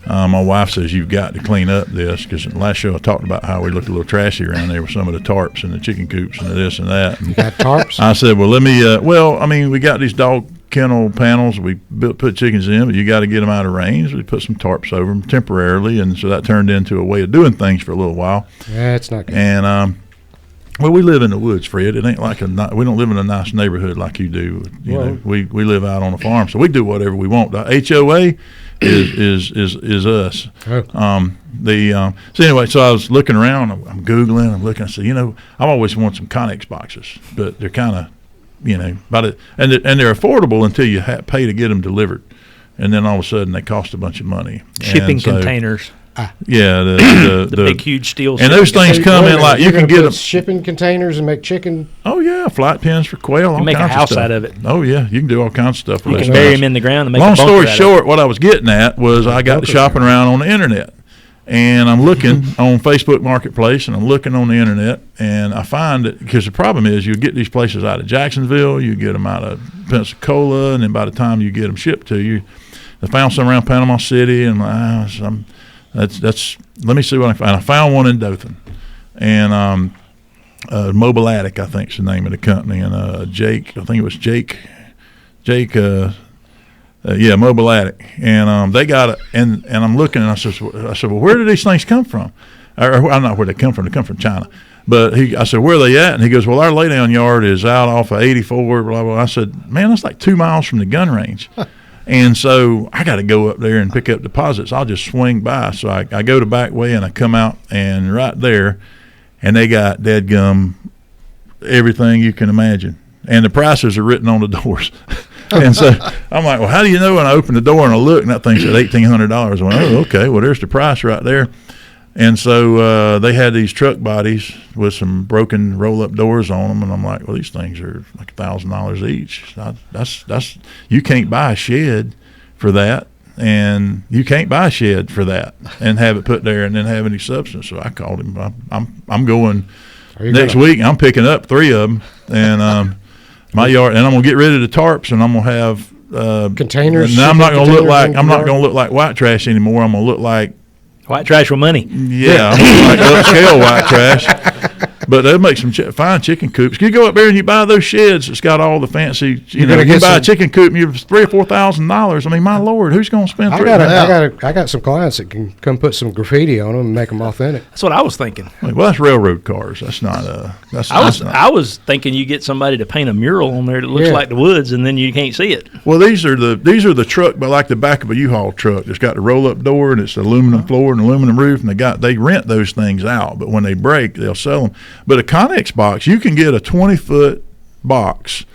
[SPEAKER 1] my wife says you've got to clean up this because last show I talked about how we looked a little trashy around there with some of the tarps and the chicken coops and this and that. And
[SPEAKER 3] you got tarps?
[SPEAKER 1] I said, well, let me. We got these dog kennel panels we put chickens in, but you got to get them out of range. We put some tarps over them temporarily, and so that turned into a way of doing things for a little while.
[SPEAKER 3] Yeah, it's not good.
[SPEAKER 1] And we live in the woods, Fred. It ain't like we don't live in a nice neighborhood like you do. We live out on a farm, so we do whatever we want. The HOA is us.
[SPEAKER 3] Oh.
[SPEAKER 1] So anyway, so I was looking around. I'm googling. I'm looking. I said, I've always wanted some Connex boxes, but they're kind of about it, and they're affordable until you pay to get them delivered, and then all of a sudden they cost a bunch of money.
[SPEAKER 2] Shipping containers.
[SPEAKER 1] Yeah, the
[SPEAKER 2] big huge steel.
[SPEAKER 1] And those things come in like you can get them
[SPEAKER 3] shipping containers and make chicken.
[SPEAKER 1] Oh yeah, flight pens for quail.
[SPEAKER 2] You can make a house out of it.
[SPEAKER 1] Oh yeah, you can do all kinds of stuff.
[SPEAKER 2] You can bury them in the ground and make.
[SPEAKER 1] Long
[SPEAKER 2] a
[SPEAKER 1] story
[SPEAKER 2] out
[SPEAKER 1] short, what I was getting at was I got to shopping around on the internet. And I'm looking on Facebook Marketplace, and I'm looking on the internet, and I find that because the problem is you get these places out of Jacksonville, you get them out of Pensacola, and then by the time you get them shipped to you, I found some around Panama City, and that's let me see what I find. I found one in Dothan, and Mobile Attic, I think is the name of the company, and Jake, I think it was Jake. Mobile Attic, and they got it, and I'm looking, and I said, well, where do these things come from? Or I'm not where they come from. They come from China. But I said, where are they at? And he goes, well, our laydown yard is out off of 84, blah, blah. I said, man, that's like 2 miles from the gun range. And so I got to go up there and pick up deposits. I'll just swing by. So I go the back way, and I come out, and right there, and they got dadgum everything you can imagine. and the prices are written on the doors. And so I'm like, well, how do you know? When I open the door and I look, and that thing said $1,800. I went, oh, okay, well, there's the price right there. And so they had these truck bodies with some broken roll-up doors on them, and I'm like, well, these things are like $1,000 each. That's you can't buy a shed for that, and you can't buy a shed for that and have it put there and then have any substance. So I called him. I'm going next week. I'm picking up 3 of them, and my yard, and I'm gonna get rid of the tarps, and I'm gonna have
[SPEAKER 3] containers.
[SPEAKER 1] Now I'm not gonna look like white trash anymore. I'm gonna look like
[SPEAKER 2] white trash with money.
[SPEAKER 1] Yeah, I'm gonna like upscale white trash. But they'll make some fine chicken coops. You go up there and you buy those sheds. It's got all the fancy. You buy a chicken coop and you're $3,000 or $4,000. I mean, my Lord, who's going to spend?
[SPEAKER 3] I got some clients that can come put some graffiti on them and make them authentic.
[SPEAKER 2] That's what I was thinking.
[SPEAKER 1] Well, that's railroad cars. That's not.
[SPEAKER 2] I was thinking you get somebody to paint a mural on there that looks like the woods, and then you can't see it.
[SPEAKER 1] Well, these are the truck, but like the back of a U-Haul truck. It's got the roll-up door and it's aluminum floor and aluminum roof, and they rent those things out. But when they break, they'll sell them. But a Connex box, you can get a 20-foot box,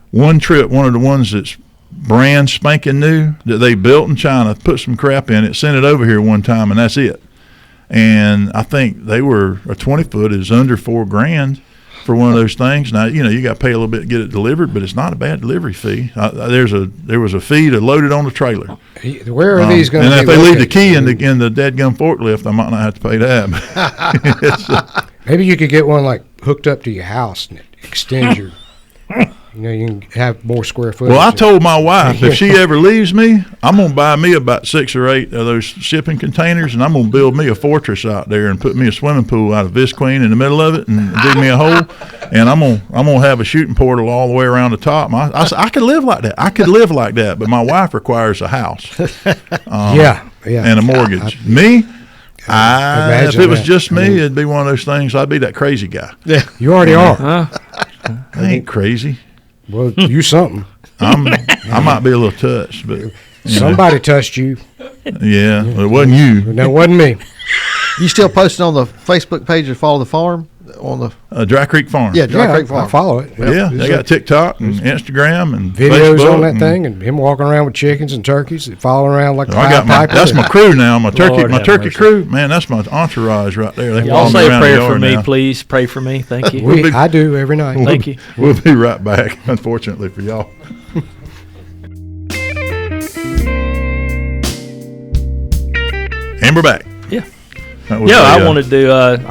[SPEAKER 1] one trip, one of the ones that's brand spanking new that they built in China, put some crap in it, sent it over here one time, and that's it. And I think a 20-foot is under $4,000 for one of those things. Now, you got to pay a little bit to get it delivered, but it's not a bad delivery fee. There was a fee to load it on the trailer.
[SPEAKER 3] Where are these going to be?
[SPEAKER 1] And if they leave the key in the dadgum forklift, I might not have to pay that.
[SPEAKER 3] Maybe you could get one like hooked up to your house and it extends your. You can have more square footage.
[SPEAKER 1] Well, I told my wife if she ever leaves me, I'm going to buy me about 6 or 8 of those shipping containers, and I'm going to build me a fortress out there and put me a swimming pool out of Visqueen in the middle of it and dig me a hole, and I'm going to have a shooting portal all the way around the top. I could live like that. I could live like that, but my wife requires a house. And a mortgage. If it was just me, it'd be one of those things. I'd be that crazy guy.
[SPEAKER 3] Yeah, you already are.
[SPEAKER 1] I ain't crazy.
[SPEAKER 3] Well, you something.
[SPEAKER 1] I might be a little touched, but
[SPEAKER 3] somebody touched you.
[SPEAKER 1] Yeah, well, it wasn't you.
[SPEAKER 3] No, it wasn't me.
[SPEAKER 4] You still posting on the Facebook page of Follow the Farm on the
[SPEAKER 1] Dry Creek Farm?
[SPEAKER 4] Yeah, Dry Creek Farm.
[SPEAKER 3] I follow it.
[SPEAKER 1] Yeah, they got TikTok and Instagram and
[SPEAKER 3] videos
[SPEAKER 1] Facebook
[SPEAKER 3] on that thing, and him walking around with chickens and turkeys, following around like
[SPEAKER 1] that's my crew now. My turkey crew, man. That's my entourage right there. They
[SPEAKER 2] y'all say prayer for me, please. Pray for me. Thank you.
[SPEAKER 3] I do every night.
[SPEAKER 2] Thank you.
[SPEAKER 1] We'll be right back. Unfortunately for y'all. And we're back.
[SPEAKER 2] Yeah. I wanted to. I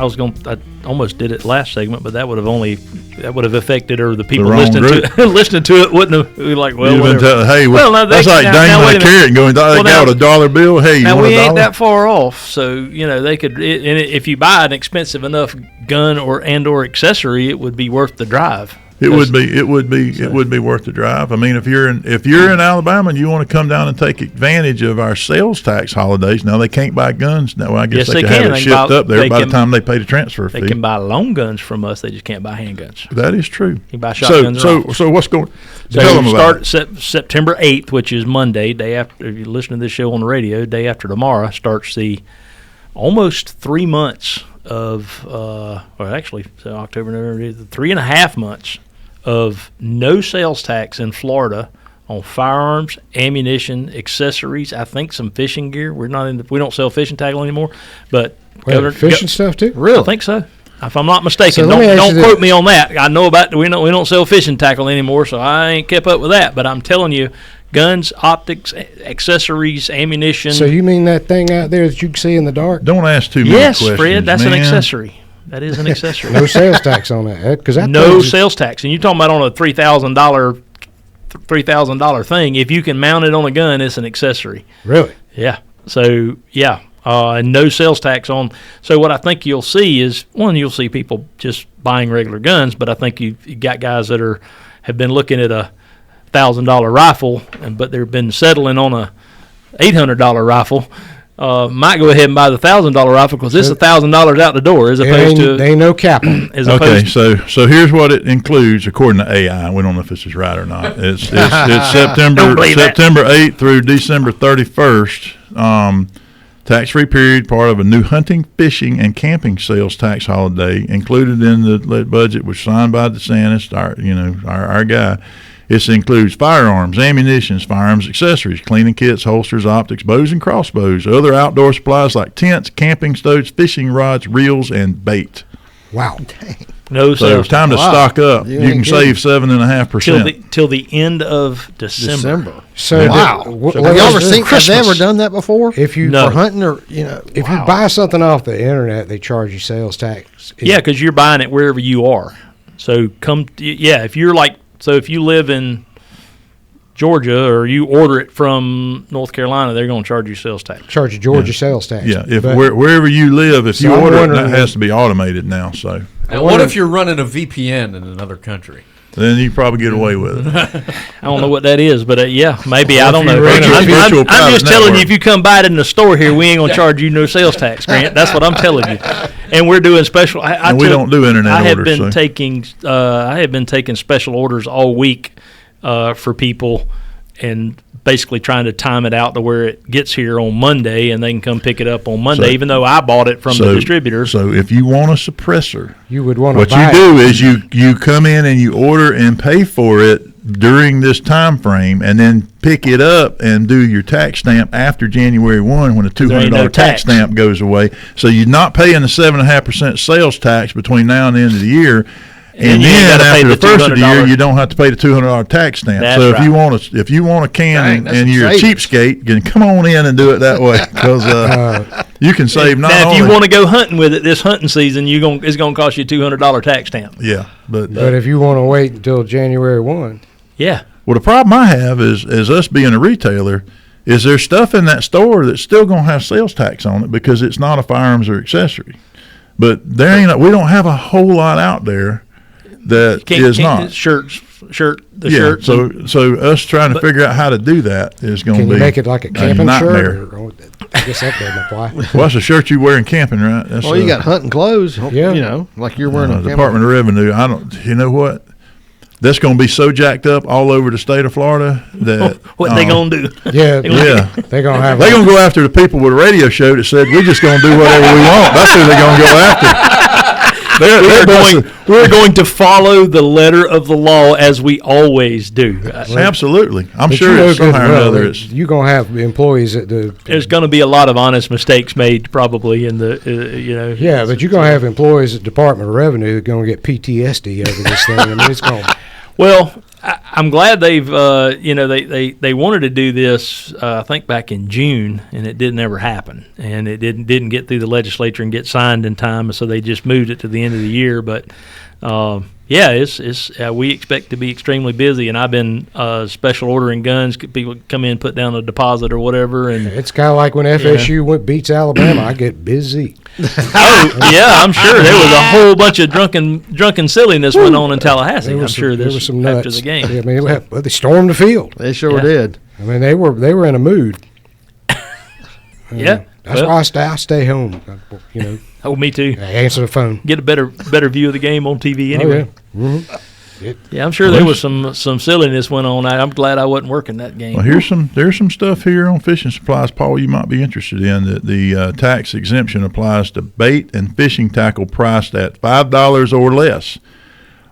[SPEAKER 2] almost did it last segment, but that would have affected or the people listening to it wouldn't have been like, well, whatever.
[SPEAKER 1] That's like dangling a carrot and going, they got a dollar bill. Hey, you
[SPEAKER 2] now
[SPEAKER 1] want
[SPEAKER 2] we
[SPEAKER 1] $1?
[SPEAKER 2] ain't that far off, so they could. And if you buy an expensive enough gun or accessory, it would be worth the drive.
[SPEAKER 1] It would be worth the drive. I mean, if you're in Alabama and you want to come down and take advantage of our sales tax holidays, now they can't buy guns. Now I guess they can have it shipped up there by the time they pay the transfer fee.
[SPEAKER 2] They can buy long guns from us. They just can't buy handguns.
[SPEAKER 1] That is true.
[SPEAKER 2] You can buy shotguns.
[SPEAKER 1] So what's going?
[SPEAKER 2] Tell them about it. September 8th, which is Monday, day after. If you listen to this show on the radio, day after tomorrow starts the almost 3 months of, October, November, 3.5 months of no sales tax in Florida on firearms, ammunition, accessories. I think some fishing gear. We don't sell fishing tackle anymore, but
[SPEAKER 3] fishing stuff too.
[SPEAKER 2] Really, I think so. If I'm not mistaken, don't quote me on that. I know about we don't sell fishing tackle anymore, so I ain't kept up with that. But I'm telling you, guns, optics, accessories, ammunition.
[SPEAKER 3] So you mean that thing out there that you can see in the dark?
[SPEAKER 1] Don't ask too many questions.
[SPEAKER 2] Yes, Fred, that's an accessory. That is an accessory.
[SPEAKER 3] No sales tax on that, because
[SPEAKER 2] sales tax. And you're talking about on a $3,000 thing. If you can mount it on a gun, it's an accessory.
[SPEAKER 3] Really?
[SPEAKER 2] Yeah. So and no sales tax on. So what I think you'll see is you'll see people just buying regular guns, but I think you got guys that have been looking at a $1,000 rifle, but they've been settling on a $800 rifle. Might go ahead and buy the $1,000 rifle because it's $1,000 out the door as opposed to
[SPEAKER 3] there ain't no cap.
[SPEAKER 1] Okay, so here's what it includes according to AI. We don't know if this is right or not. It's September 8th through December 31st. Tax-free period, part of a new hunting, fishing, and camping sales tax holiday included in the budget, was signed by DeSantis, our guy. This includes firearms, ammunition, firearms accessories, cleaning kits, holsters, optics, bows and crossbows, other outdoor supplies like tents, camping stoves, fishing rods, reels, and bait.
[SPEAKER 3] Wow.
[SPEAKER 2] No,
[SPEAKER 1] So it's time to stock up. You can save 7.5%.
[SPEAKER 2] till the end of December.
[SPEAKER 3] So
[SPEAKER 4] Wow.
[SPEAKER 3] Have
[SPEAKER 4] Have you ever seen? Have they ever done that before?
[SPEAKER 3] If you
[SPEAKER 2] No.
[SPEAKER 4] For hunting or
[SPEAKER 3] if you buy something off the internet, they charge you sales tax.
[SPEAKER 2] Yeah, because you're buying it wherever you are. So if you're if you live in Georgia or you order it from North Carolina, they're going to charge you sales tax.
[SPEAKER 3] Charge you Georgia sales tax.
[SPEAKER 1] Yeah,
[SPEAKER 3] But
[SPEAKER 1] wherever you live, if
[SPEAKER 3] So
[SPEAKER 1] you
[SPEAKER 3] I'm
[SPEAKER 1] order it,
[SPEAKER 3] wondering
[SPEAKER 1] that has to be automated now. So
[SPEAKER 5] And what if you're running a VPN in another country?
[SPEAKER 1] then you probably get away with it.
[SPEAKER 2] I don't know what that is, but maybe I don't
[SPEAKER 1] if you
[SPEAKER 2] know.
[SPEAKER 1] run a virtual
[SPEAKER 2] I'm
[SPEAKER 1] private
[SPEAKER 2] just telling you,
[SPEAKER 1] network.
[SPEAKER 2] if you come buy it in the store here, we ain't going to charge you no sales tax, Grant. That's what I'm telling you. And we're doing special.
[SPEAKER 1] And we don't do internet
[SPEAKER 2] I have
[SPEAKER 1] orders,
[SPEAKER 2] been
[SPEAKER 1] so.
[SPEAKER 2] I have been taking special orders all week for people, and basically trying to time it out to where it gets here on Monday and they can come pick it up on Monday,
[SPEAKER 1] So-
[SPEAKER 2] even though I bought it from the distributor.
[SPEAKER 1] So if you want a suppressor,
[SPEAKER 3] you would want to
[SPEAKER 1] what
[SPEAKER 3] buy
[SPEAKER 1] you do is you come in and you order and pay for it during this time frame, and then pick it up and do your tax stamp after January 1 when the $200
[SPEAKER 2] no
[SPEAKER 1] tax
[SPEAKER 2] tax.
[SPEAKER 1] stamp goes away. So you're not paying the 7.5% sales tax between now and the end of the year. And
[SPEAKER 2] you ain't
[SPEAKER 1] then
[SPEAKER 2] gotta pay
[SPEAKER 1] after
[SPEAKER 2] the
[SPEAKER 1] the first of the year,
[SPEAKER 2] $200.
[SPEAKER 1] you don't have to pay the $200 tax stamp.
[SPEAKER 2] That's
[SPEAKER 1] so if
[SPEAKER 2] right.
[SPEAKER 1] you want a can
[SPEAKER 4] Dang, that's
[SPEAKER 1] and you're a
[SPEAKER 4] savings.
[SPEAKER 1] cheapskate, then come on in and do it that way, because you can save not
[SPEAKER 2] Now,
[SPEAKER 1] only.
[SPEAKER 2] if you want to go hunting with it this hunting season, it's going to cost you a $200 tax stamp.
[SPEAKER 1] Yeah, but
[SPEAKER 3] if you want to wait until January 1,
[SPEAKER 2] Yeah.
[SPEAKER 1] well, the problem I have is us being a retailer, is there's stuff in that store that's still going to have sales tax on it because it's not a firearms or accessory. But we don't have a whole lot out there that is not.
[SPEAKER 2] Shirts.
[SPEAKER 1] Yeah, so us trying to figure out how to do that is going to
[SPEAKER 3] can
[SPEAKER 1] be
[SPEAKER 3] you make it like a camping
[SPEAKER 1] nightmare.
[SPEAKER 3] shirt? I guess that doesn't apply.
[SPEAKER 1] Well, that's a shirt you wear in camping, right? That's
[SPEAKER 4] Well, you got hunting clothes.
[SPEAKER 3] Yeah.
[SPEAKER 4] Like you're wearing a
[SPEAKER 1] Department of Revenue. You know what? That's going to be so jacked up all over the state of Florida that
[SPEAKER 2] What they going to do?
[SPEAKER 3] Yeah,
[SPEAKER 1] Yeah.
[SPEAKER 3] they're gonna have.
[SPEAKER 1] They're going to go after the people with a radio show that said, we're just going to do whatever we want. That's who they're going to go after.
[SPEAKER 2] We're going to follow the letter of the law as we always do.
[SPEAKER 1] Absolutely. I'm
[SPEAKER 3] But
[SPEAKER 1] sure
[SPEAKER 3] you know
[SPEAKER 1] it's
[SPEAKER 3] good
[SPEAKER 1] somehow or
[SPEAKER 3] well
[SPEAKER 1] another.
[SPEAKER 3] that
[SPEAKER 1] It's,
[SPEAKER 3] you gonna have employees at the.
[SPEAKER 2] There's going to be a lot of honest mistakes made probably in the,
[SPEAKER 3] Yeah, but you're gonna have employees at Department of Revenue that are gonna get PTSD over this thing. I mean, it's gonna.
[SPEAKER 2] Well, I'm glad they've, they wanted to do this, I think back in June, and it didn't ever happen, and it didn't get through the legislature and get signed in time, so they just moved it to the end of the year. But we expect to be extremely busy, and I've been special ordering guns. People come in, put down a deposit or whatever, and
[SPEAKER 3] It's kind of like when FSU beats Alabama. I get busy.
[SPEAKER 2] I'm sure there was a whole bunch of drunken silliness went on in Tallahassee.
[SPEAKER 3] There
[SPEAKER 2] I'm
[SPEAKER 3] was
[SPEAKER 2] sure
[SPEAKER 3] there was some
[SPEAKER 2] after
[SPEAKER 3] nuts
[SPEAKER 2] the game.
[SPEAKER 3] Yeah, I mean, they stormed the field.
[SPEAKER 4] They sure
[SPEAKER 2] Yeah.
[SPEAKER 4] did.
[SPEAKER 3] I mean, they were in a mood.
[SPEAKER 2] Yeah,
[SPEAKER 3] That's why I stay home. You know,
[SPEAKER 2] Oh, me too.
[SPEAKER 3] I answer the phone.
[SPEAKER 2] Get a better view of the game on TV anyway.
[SPEAKER 3] Oh,
[SPEAKER 2] Yeah, I'm sure there was some silliness went on. I'm glad I wasn't working that game.
[SPEAKER 1] well, there's some stuff here on fishing supplies, Paul, you might be interested in. That the tax exemption applies to bait and fishing tackle priced at $5 or less,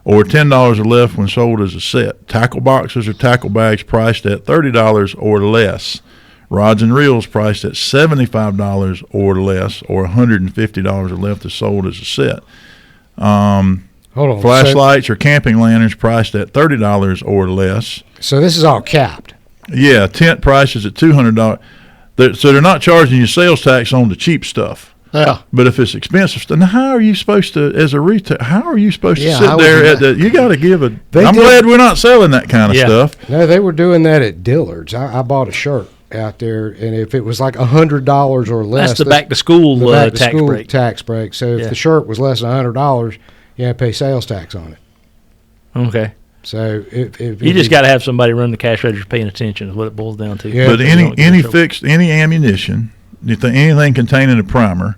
[SPEAKER 1] or $10 or less when sold as a set. Tackle boxes or tackle bags priced at $30 or less. Rods and reels priced at $75 or less, or $150 or less is sold as a set.
[SPEAKER 3] Hold on.
[SPEAKER 1] Flashlights or camping lanterns priced at $30 or less.
[SPEAKER 3] So this is all capped.
[SPEAKER 1] Yeah, tent prices at $200. So they're not charging you sales tax on the cheap stuff.
[SPEAKER 4] Yeah.
[SPEAKER 1] But if it's expensive stuff, now how are you supposed to, as a retailer, how are you supposed to
[SPEAKER 4] Yeah,
[SPEAKER 1] sit
[SPEAKER 4] how would
[SPEAKER 1] there
[SPEAKER 4] you
[SPEAKER 1] at the, you got to give a,
[SPEAKER 3] They
[SPEAKER 1] I'm
[SPEAKER 3] did-
[SPEAKER 1] glad we're not selling that kind of
[SPEAKER 2] Yeah.
[SPEAKER 1] stuff.
[SPEAKER 3] No, they were doing that at Dillard's. I bought a shirt out there, and if it was like $100 or less,
[SPEAKER 2] That's the back to school
[SPEAKER 3] the back to
[SPEAKER 2] tax
[SPEAKER 3] school
[SPEAKER 2] break.
[SPEAKER 3] tax break. So if
[SPEAKER 2] Yeah.
[SPEAKER 3] the shirt was less than $100, you had to pay sales tax on it.
[SPEAKER 2] Okay.
[SPEAKER 3] So if
[SPEAKER 2] You just got to have somebody run the cash register paying attention is what it boils down to.
[SPEAKER 3] Yeah.
[SPEAKER 1] But
[SPEAKER 2] You don't get in
[SPEAKER 1] any
[SPEAKER 2] trouble.
[SPEAKER 1] fixed, any ammunition, anything containing a primer,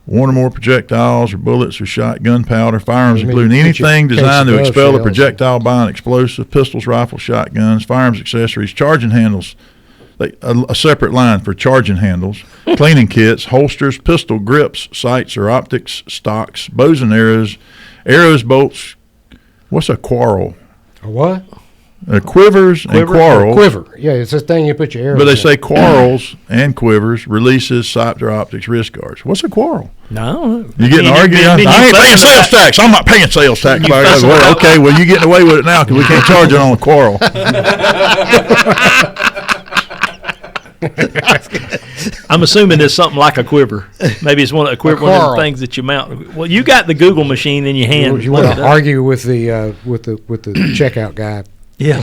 [SPEAKER 1] one or more projectiles or bullets or shot, gunpowder, firearms,
[SPEAKER 3] I mean,
[SPEAKER 1] including
[SPEAKER 3] get your
[SPEAKER 1] anything
[SPEAKER 3] case
[SPEAKER 1] designed
[SPEAKER 3] of
[SPEAKER 1] to
[SPEAKER 3] glove
[SPEAKER 1] expel a
[SPEAKER 3] shells.
[SPEAKER 1] projectile by an explosive, pistols, rifles, shotguns, firearms accessories, charging handles, a separate line for charging handles, cleaning kits, holsters, pistol grips, sights or optics, stocks, bows and arrows, bolts. What's a quarrel?
[SPEAKER 3] A what?
[SPEAKER 1] Quivers and quarrel.
[SPEAKER 3] Quiver. Yeah, it's a thing you put your arrows
[SPEAKER 1] But they
[SPEAKER 3] in.
[SPEAKER 1] say quarrels and quivers, releases, sight or optics, wrist guards. What's a quarrel?
[SPEAKER 2] No.
[SPEAKER 1] You getting arguing? I ain't paying sales tax. I'm not paying sales tax. Well, okay, well, you getting away with it now because we can't charge it on a quarrel.
[SPEAKER 2] I'm assuming it's something like a quiver. Maybe it's one of the things that you mount. Well, you got the Google machine in your hand.
[SPEAKER 3] You want to argue with the checkout guy?
[SPEAKER 2] Yeah.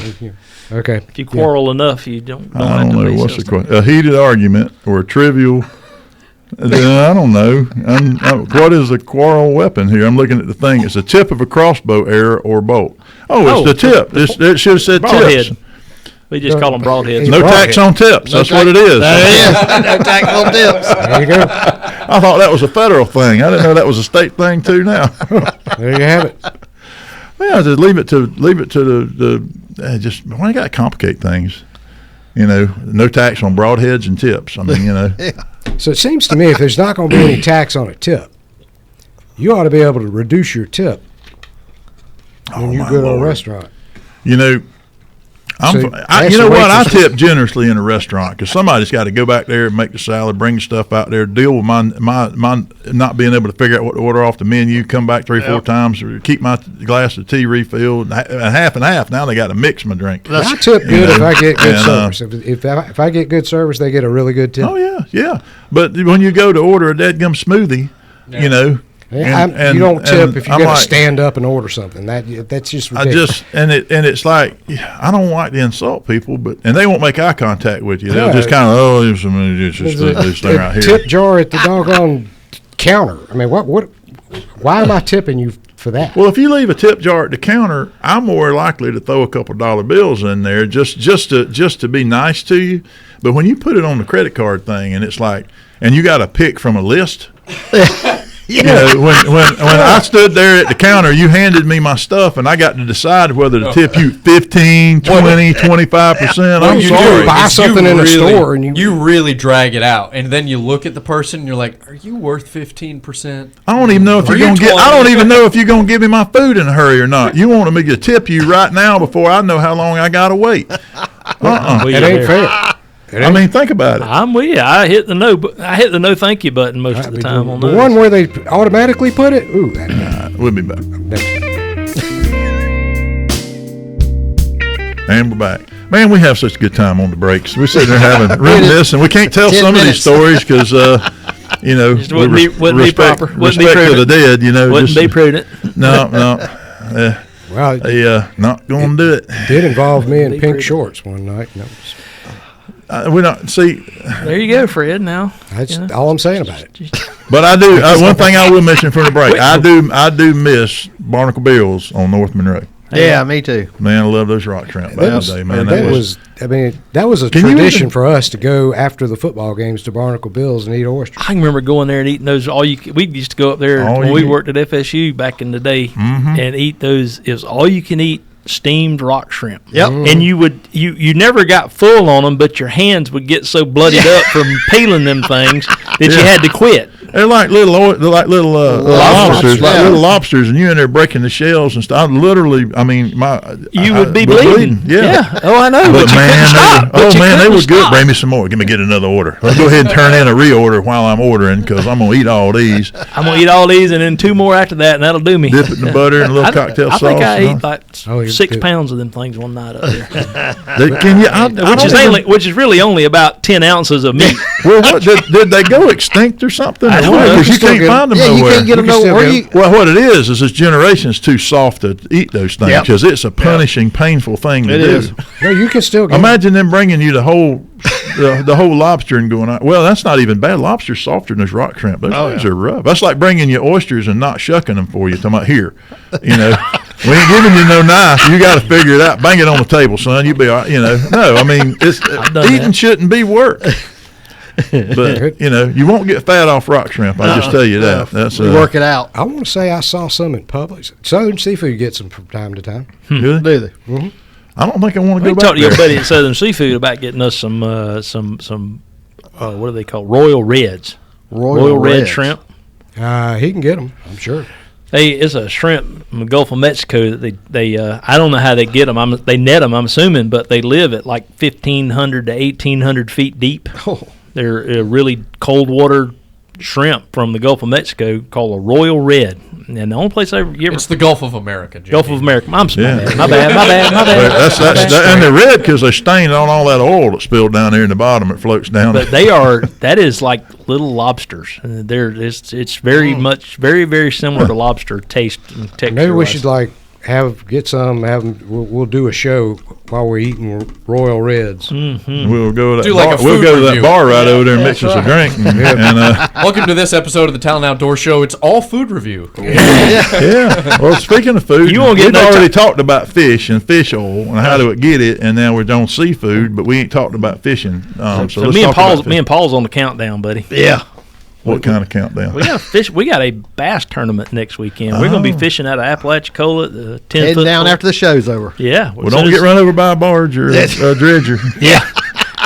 [SPEAKER 3] Okay.
[SPEAKER 2] If you quarrel enough, you don't.
[SPEAKER 1] I
[SPEAKER 2] have
[SPEAKER 1] don't
[SPEAKER 2] to
[SPEAKER 1] know.
[SPEAKER 2] pay
[SPEAKER 1] What's
[SPEAKER 2] sales
[SPEAKER 1] the
[SPEAKER 2] tax.
[SPEAKER 1] question? A heated argument or a trivial. I don't know. What is a quarrel weapon here? I'm looking at the thing. It's the tip of a crossbow arrow or bolt. Oh, it's the tip. It should have said
[SPEAKER 2] broadhead.
[SPEAKER 1] tips.
[SPEAKER 2] We just call them broadheads.
[SPEAKER 1] No tax on tips. That's what it is.
[SPEAKER 4] No tax on tips.
[SPEAKER 3] There you go.
[SPEAKER 1] I thought that was a federal thing. I didn't know that was a state thing too. Now,
[SPEAKER 3] There you have it.
[SPEAKER 1] yeah, just leave it to the just why you got to complicate things. No tax on broadheads and tips. I mean,
[SPEAKER 3] So it seems to me if there's not going to be any tax on a tip, you ought to be able to reduce your tip when you
[SPEAKER 1] my
[SPEAKER 3] go to a
[SPEAKER 1] Lord.
[SPEAKER 3] restaurant.
[SPEAKER 1] You
[SPEAKER 3] So ask
[SPEAKER 1] know
[SPEAKER 3] the
[SPEAKER 1] what? I
[SPEAKER 3] waitress-
[SPEAKER 1] tip generously in a restaurant because somebody's got to go back there and make the salad, bring stuff out there, deal with my not being able to figure out what to order off the menu, come back 3-4 times, or keep my glass of tea refilled, half and half. Now they got to mix my drink.
[SPEAKER 3] I tip good if I get good
[SPEAKER 1] And,
[SPEAKER 3] service. If I get good service, they get a really good tip.
[SPEAKER 1] Oh yeah. But when you go to order a dadgum smoothie, you
[SPEAKER 3] don't tip if you
[SPEAKER 1] I'm
[SPEAKER 3] got to
[SPEAKER 1] like,
[SPEAKER 3] stand up and order something. That's just ridiculous.
[SPEAKER 1] It's like I don't like to insult people, and they won't make eye contact with you. They'll
[SPEAKER 3] Yeah.
[SPEAKER 1] just kind of there's this thing right here.
[SPEAKER 3] Tip jar at the doggone counter. I mean, what? Why am I tipping you for that?
[SPEAKER 1] Well, if you leave a tip jar at the counter, I'm more likely to throw a couple dollar bills in there just to be nice to you. But when you put it on the credit card thing, and it's like, and you got to pick from a list. When I stood there at the counter, you handed me my stuff, and I got to decide whether to tip you 15, 20, 25%. I'm
[SPEAKER 3] you
[SPEAKER 1] sorry.
[SPEAKER 3] do buy something in a store and
[SPEAKER 5] you really drag it out, and then you look at the person and you're like, "Are you worth 15%?"
[SPEAKER 1] I don't even know if you're gonna get. I don't even know if you're gonna give me my food in a hurry or not. You want me to tip you right now before I know how long I gotta wait?
[SPEAKER 2] Well,
[SPEAKER 3] it ain't fair.
[SPEAKER 1] I mean, think about it.
[SPEAKER 2] I'm with you. I hit the no thank you button most of the time on
[SPEAKER 3] The
[SPEAKER 2] those.
[SPEAKER 3] one where they automatically put it. Ooh,
[SPEAKER 1] We'll be back. And we're back. Man, we have such a good time on the breaks. We're sitting there having reminisce, and we can't tell
[SPEAKER 4] 10
[SPEAKER 1] some of
[SPEAKER 4] minutes.
[SPEAKER 1] these stories because,
[SPEAKER 2] Just wouldn't be proper. Wouldn't be
[SPEAKER 1] respect to the
[SPEAKER 2] prudent.
[SPEAKER 1] dead,
[SPEAKER 2] Wouldn't
[SPEAKER 1] just-
[SPEAKER 2] be prudent.
[SPEAKER 1] No.
[SPEAKER 3] well, it
[SPEAKER 1] Not going to do it.
[SPEAKER 3] did involve me in
[SPEAKER 2] Be
[SPEAKER 3] pink
[SPEAKER 2] pretty.
[SPEAKER 3] shorts one night. No,
[SPEAKER 1] We're not, see,
[SPEAKER 2] There you go, Fred. Now
[SPEAKER 3] that's all I'm saying about it.
[SPEAKER 1] but I do, one thing I will mention from the break, I do miss Barnacle Bills on North Monroe.
[SPEAKER 4] Yeah, me too.
[SPEAKER 1] Man, I love those rock shrimp back in the day, man.
[SPEAKER 3] that was a
[SPEAKER 1] Can you
[SPEAKER 3] tradition
[SPEAKER 1] even-
[SPEAKER 3] for us to go after the football games to Barnacle Bills and eat oysters.
[SPEAKER 2] I can remember going there and eating those. We used to go up there
[SPEAKER 1] All
[SPEAKER 2] when
[SPEAKER 1] you
[SPEAKER 2] we
[SPEAKER 1] can-
[SPEAKER 2] worked at FSU back in the day and eat those. It was all you can eat steamed rock shrimp.
[SPEAKER 4] Yep.
[SPEAKER 2] And you never got full on them, but your hands would get so bloodied up from peeling them things that you had to quit.
[SPEAKER 1] They're like little lobsters, like
[SPEAKER 4] Yeah.
[SPEAKER 1] little lobsters, and you in there breaking the shells and stuff. Literally, I mean,
[SPEAKER 2] You
[SPEAKER 1] I
[SPEAKER 2] would be
[SPEAKER 1] was
[SPEAKER 2] bleeding.
[SPEAKER 1] Yeah.
[SPEAKER 2] Oh, I know.
[SPEAKER 1] But
[SPEAKER 2] you
[SPEAKER 1] man,
[SPEAKER 2] couldn't stop. But you
[SPEAKER 1] they
[SPEAKER 2] couldn't
[SPEAKER 1] were good.
[SPEAKER 2] stop.
[SPEAKER 1] Bring me some more. Give me get another order. Let's go ahead and turn in a reorder while I'm ordering because I'm gonna eat all these.
[SPEAKER 2] I'm gonna eat all these and then 2 more after that, and that'll do me.
[SPEAKER 1] Dip it in the butter and a little cocktail
[SPEAKER 2] I
[SPEAKER 1] sauce.
[SPEAKER 2] think I
[SPEAKER 1] and
[SPEAKER 2] ate like
[SPEAKER 3] Oh, you
[SPEAKER 2] 6
[SPEAKER 3] did.
[SPEAKER 2] pounds of them things one night up there,
[SPEAKER 1] Can you? I
[SPEAKER 2] which is really only about 10 ounces of meat.
[SPEAKER 1] Well, what did they go extinct or something?
[SPEAKER 2] I
[SPEAKER 1] Or
[SPEAKER 2] don't
[SPEAKER 1] what?
[SPEAKER 2] know.
[SPEAKER 1] 'Cause you
[SPEAKER 3] still
[SPEAKER 1] can't
[SPEAKER 3] get 'em.
[SPEAKER 1] find them
[SPEAKER 4] Yeah, you
[SPEAKER 1] nowhere.
[SPEAKER 4] can't get them
[SPEAKER 3] You can still
[SPEAKER 4] nowhere.
[SPEAKER 3] get 'em.
[SPEAKER 1] Well, what it is this generation's too soft to eat those things
[SPEAKER 4] Yep.
[SPEAKER 1] because it's a punishing, painful thing to
[SPEAKER 4] It
[SPEAKER 1] do.
[SPEAKER 4] is.
[SPEAKER 3] No, you can still get
[SPEAKER 1] Imagine them bringing you the whole lobster and going, well, that's not even bad. Lobster's softer than those rock shrimp. Those things are rough. That's like bringing you oysters and not shucking them for you. Talking about here, we ain't giving you no knife. You got to figure it out. Bang it on the table, son. You'll be all right. No, I mean,
[SPEAKER 2] done
[SPEAKER 1] eating
[SPEAKER 2] that.
[SPEAKER 1] shouldn't be work. But you won't get fat off rock shrimp. I just tell you that. That's
[SPEAKER 4] We work it out.
[SPEAKER 3] I want to say I saw some in Publix. Southern Seafood gets them from time to time.
[SPEAKER 1] Really?
[SPEAKER 4] Do they?
[SPEAKER 1] I don't think I want to
[SPEAKER 2] We
[SPEAKER 1] go back
[SPEAKER 2] talked to your
[SPEAKER 1] there.
[SPEAKER 2] buddy at Southern Seafood about getting us some what do they call Royal Reds? Royal Red
[SPEAKER 4] Reds.
[SPEAKER 2] shrimp.
[SPEAKER 3] He can get them, I'm sure.
[SPEAKER 2] It's a shrimp from the Gulf of Mexico that they I don't know how they get them. They net them, I'm assuming, but they live at like 1,500 to 1,800 feet deep.
[SPEAKER 4] Oh.
[SPEAKER 2] They're a really cold water shrimp from the Gulf of Mexico called a Royal Red. And the only place you ever
[SPEAKER 5] It's the Gulf of America, Jimmy.
[SPEAKER 2] Gulf of America. I'm sorry.
[SPEAKER 1] Yeah.
[SPEAKER 2] My bad.
[SPEAKER 1] And they're red because they stained on all that oil that spilled down there in the bottom. It floats down.
[SPEAKER 2] But that is like little lobsters. It's very much, very, very similar to lobster taste and texture.
[SPEAKER 3] Maybe we should get some. We'll do a show while we're eating Royal Reds.
[SPEAKER 1] We'll go to that
[SPEAKER 5] Do like
[SPEAKER 1] bar.
[SPEAKER 5] a
[SPEAKER 1] We'll
[SPEAKER 5] food
[SPEAKER 1] go to that
[SPEAKER 5] review.
[SPEAKER 1] bar right over there and mix us a drink. And
[SPEAKER 5] Welcome to this episode of the Talon Outdoors Show. It's all food review.
[SPEAKER 1] yeah. Well, speaking of food,
[SPEAKER 2] You won't get
[SPEAKER 1] we've
[SPEAKER 2] no
[SPEAKER 1] already talked about fish and fish oil and how to get it, and now we're on seafood, but we ain't talked about fishing. So let's
[SPEAKER 2] me and
[SPEAKER 1] talk about
[SPEAKER 2] me and Paul's on the countdown, buddy.
[SPEAKER 4] Yeah.
[SPEAKER 1] what kind of countdown?
[SPEAKER 2] We got a fish. We got a bass tournament next weekend. We're going to be fishing out of Apalachicola, the 10
[SPEAKER 4] Heading
[SPEAKER 2] foot
[SPEAKER 4] down after the show's over.
[SPEAKER 2] Yeah.
[SPEAKER 1] Well, don't get run over by a barge or a dredger.
[SPEAKER 2] Yeah.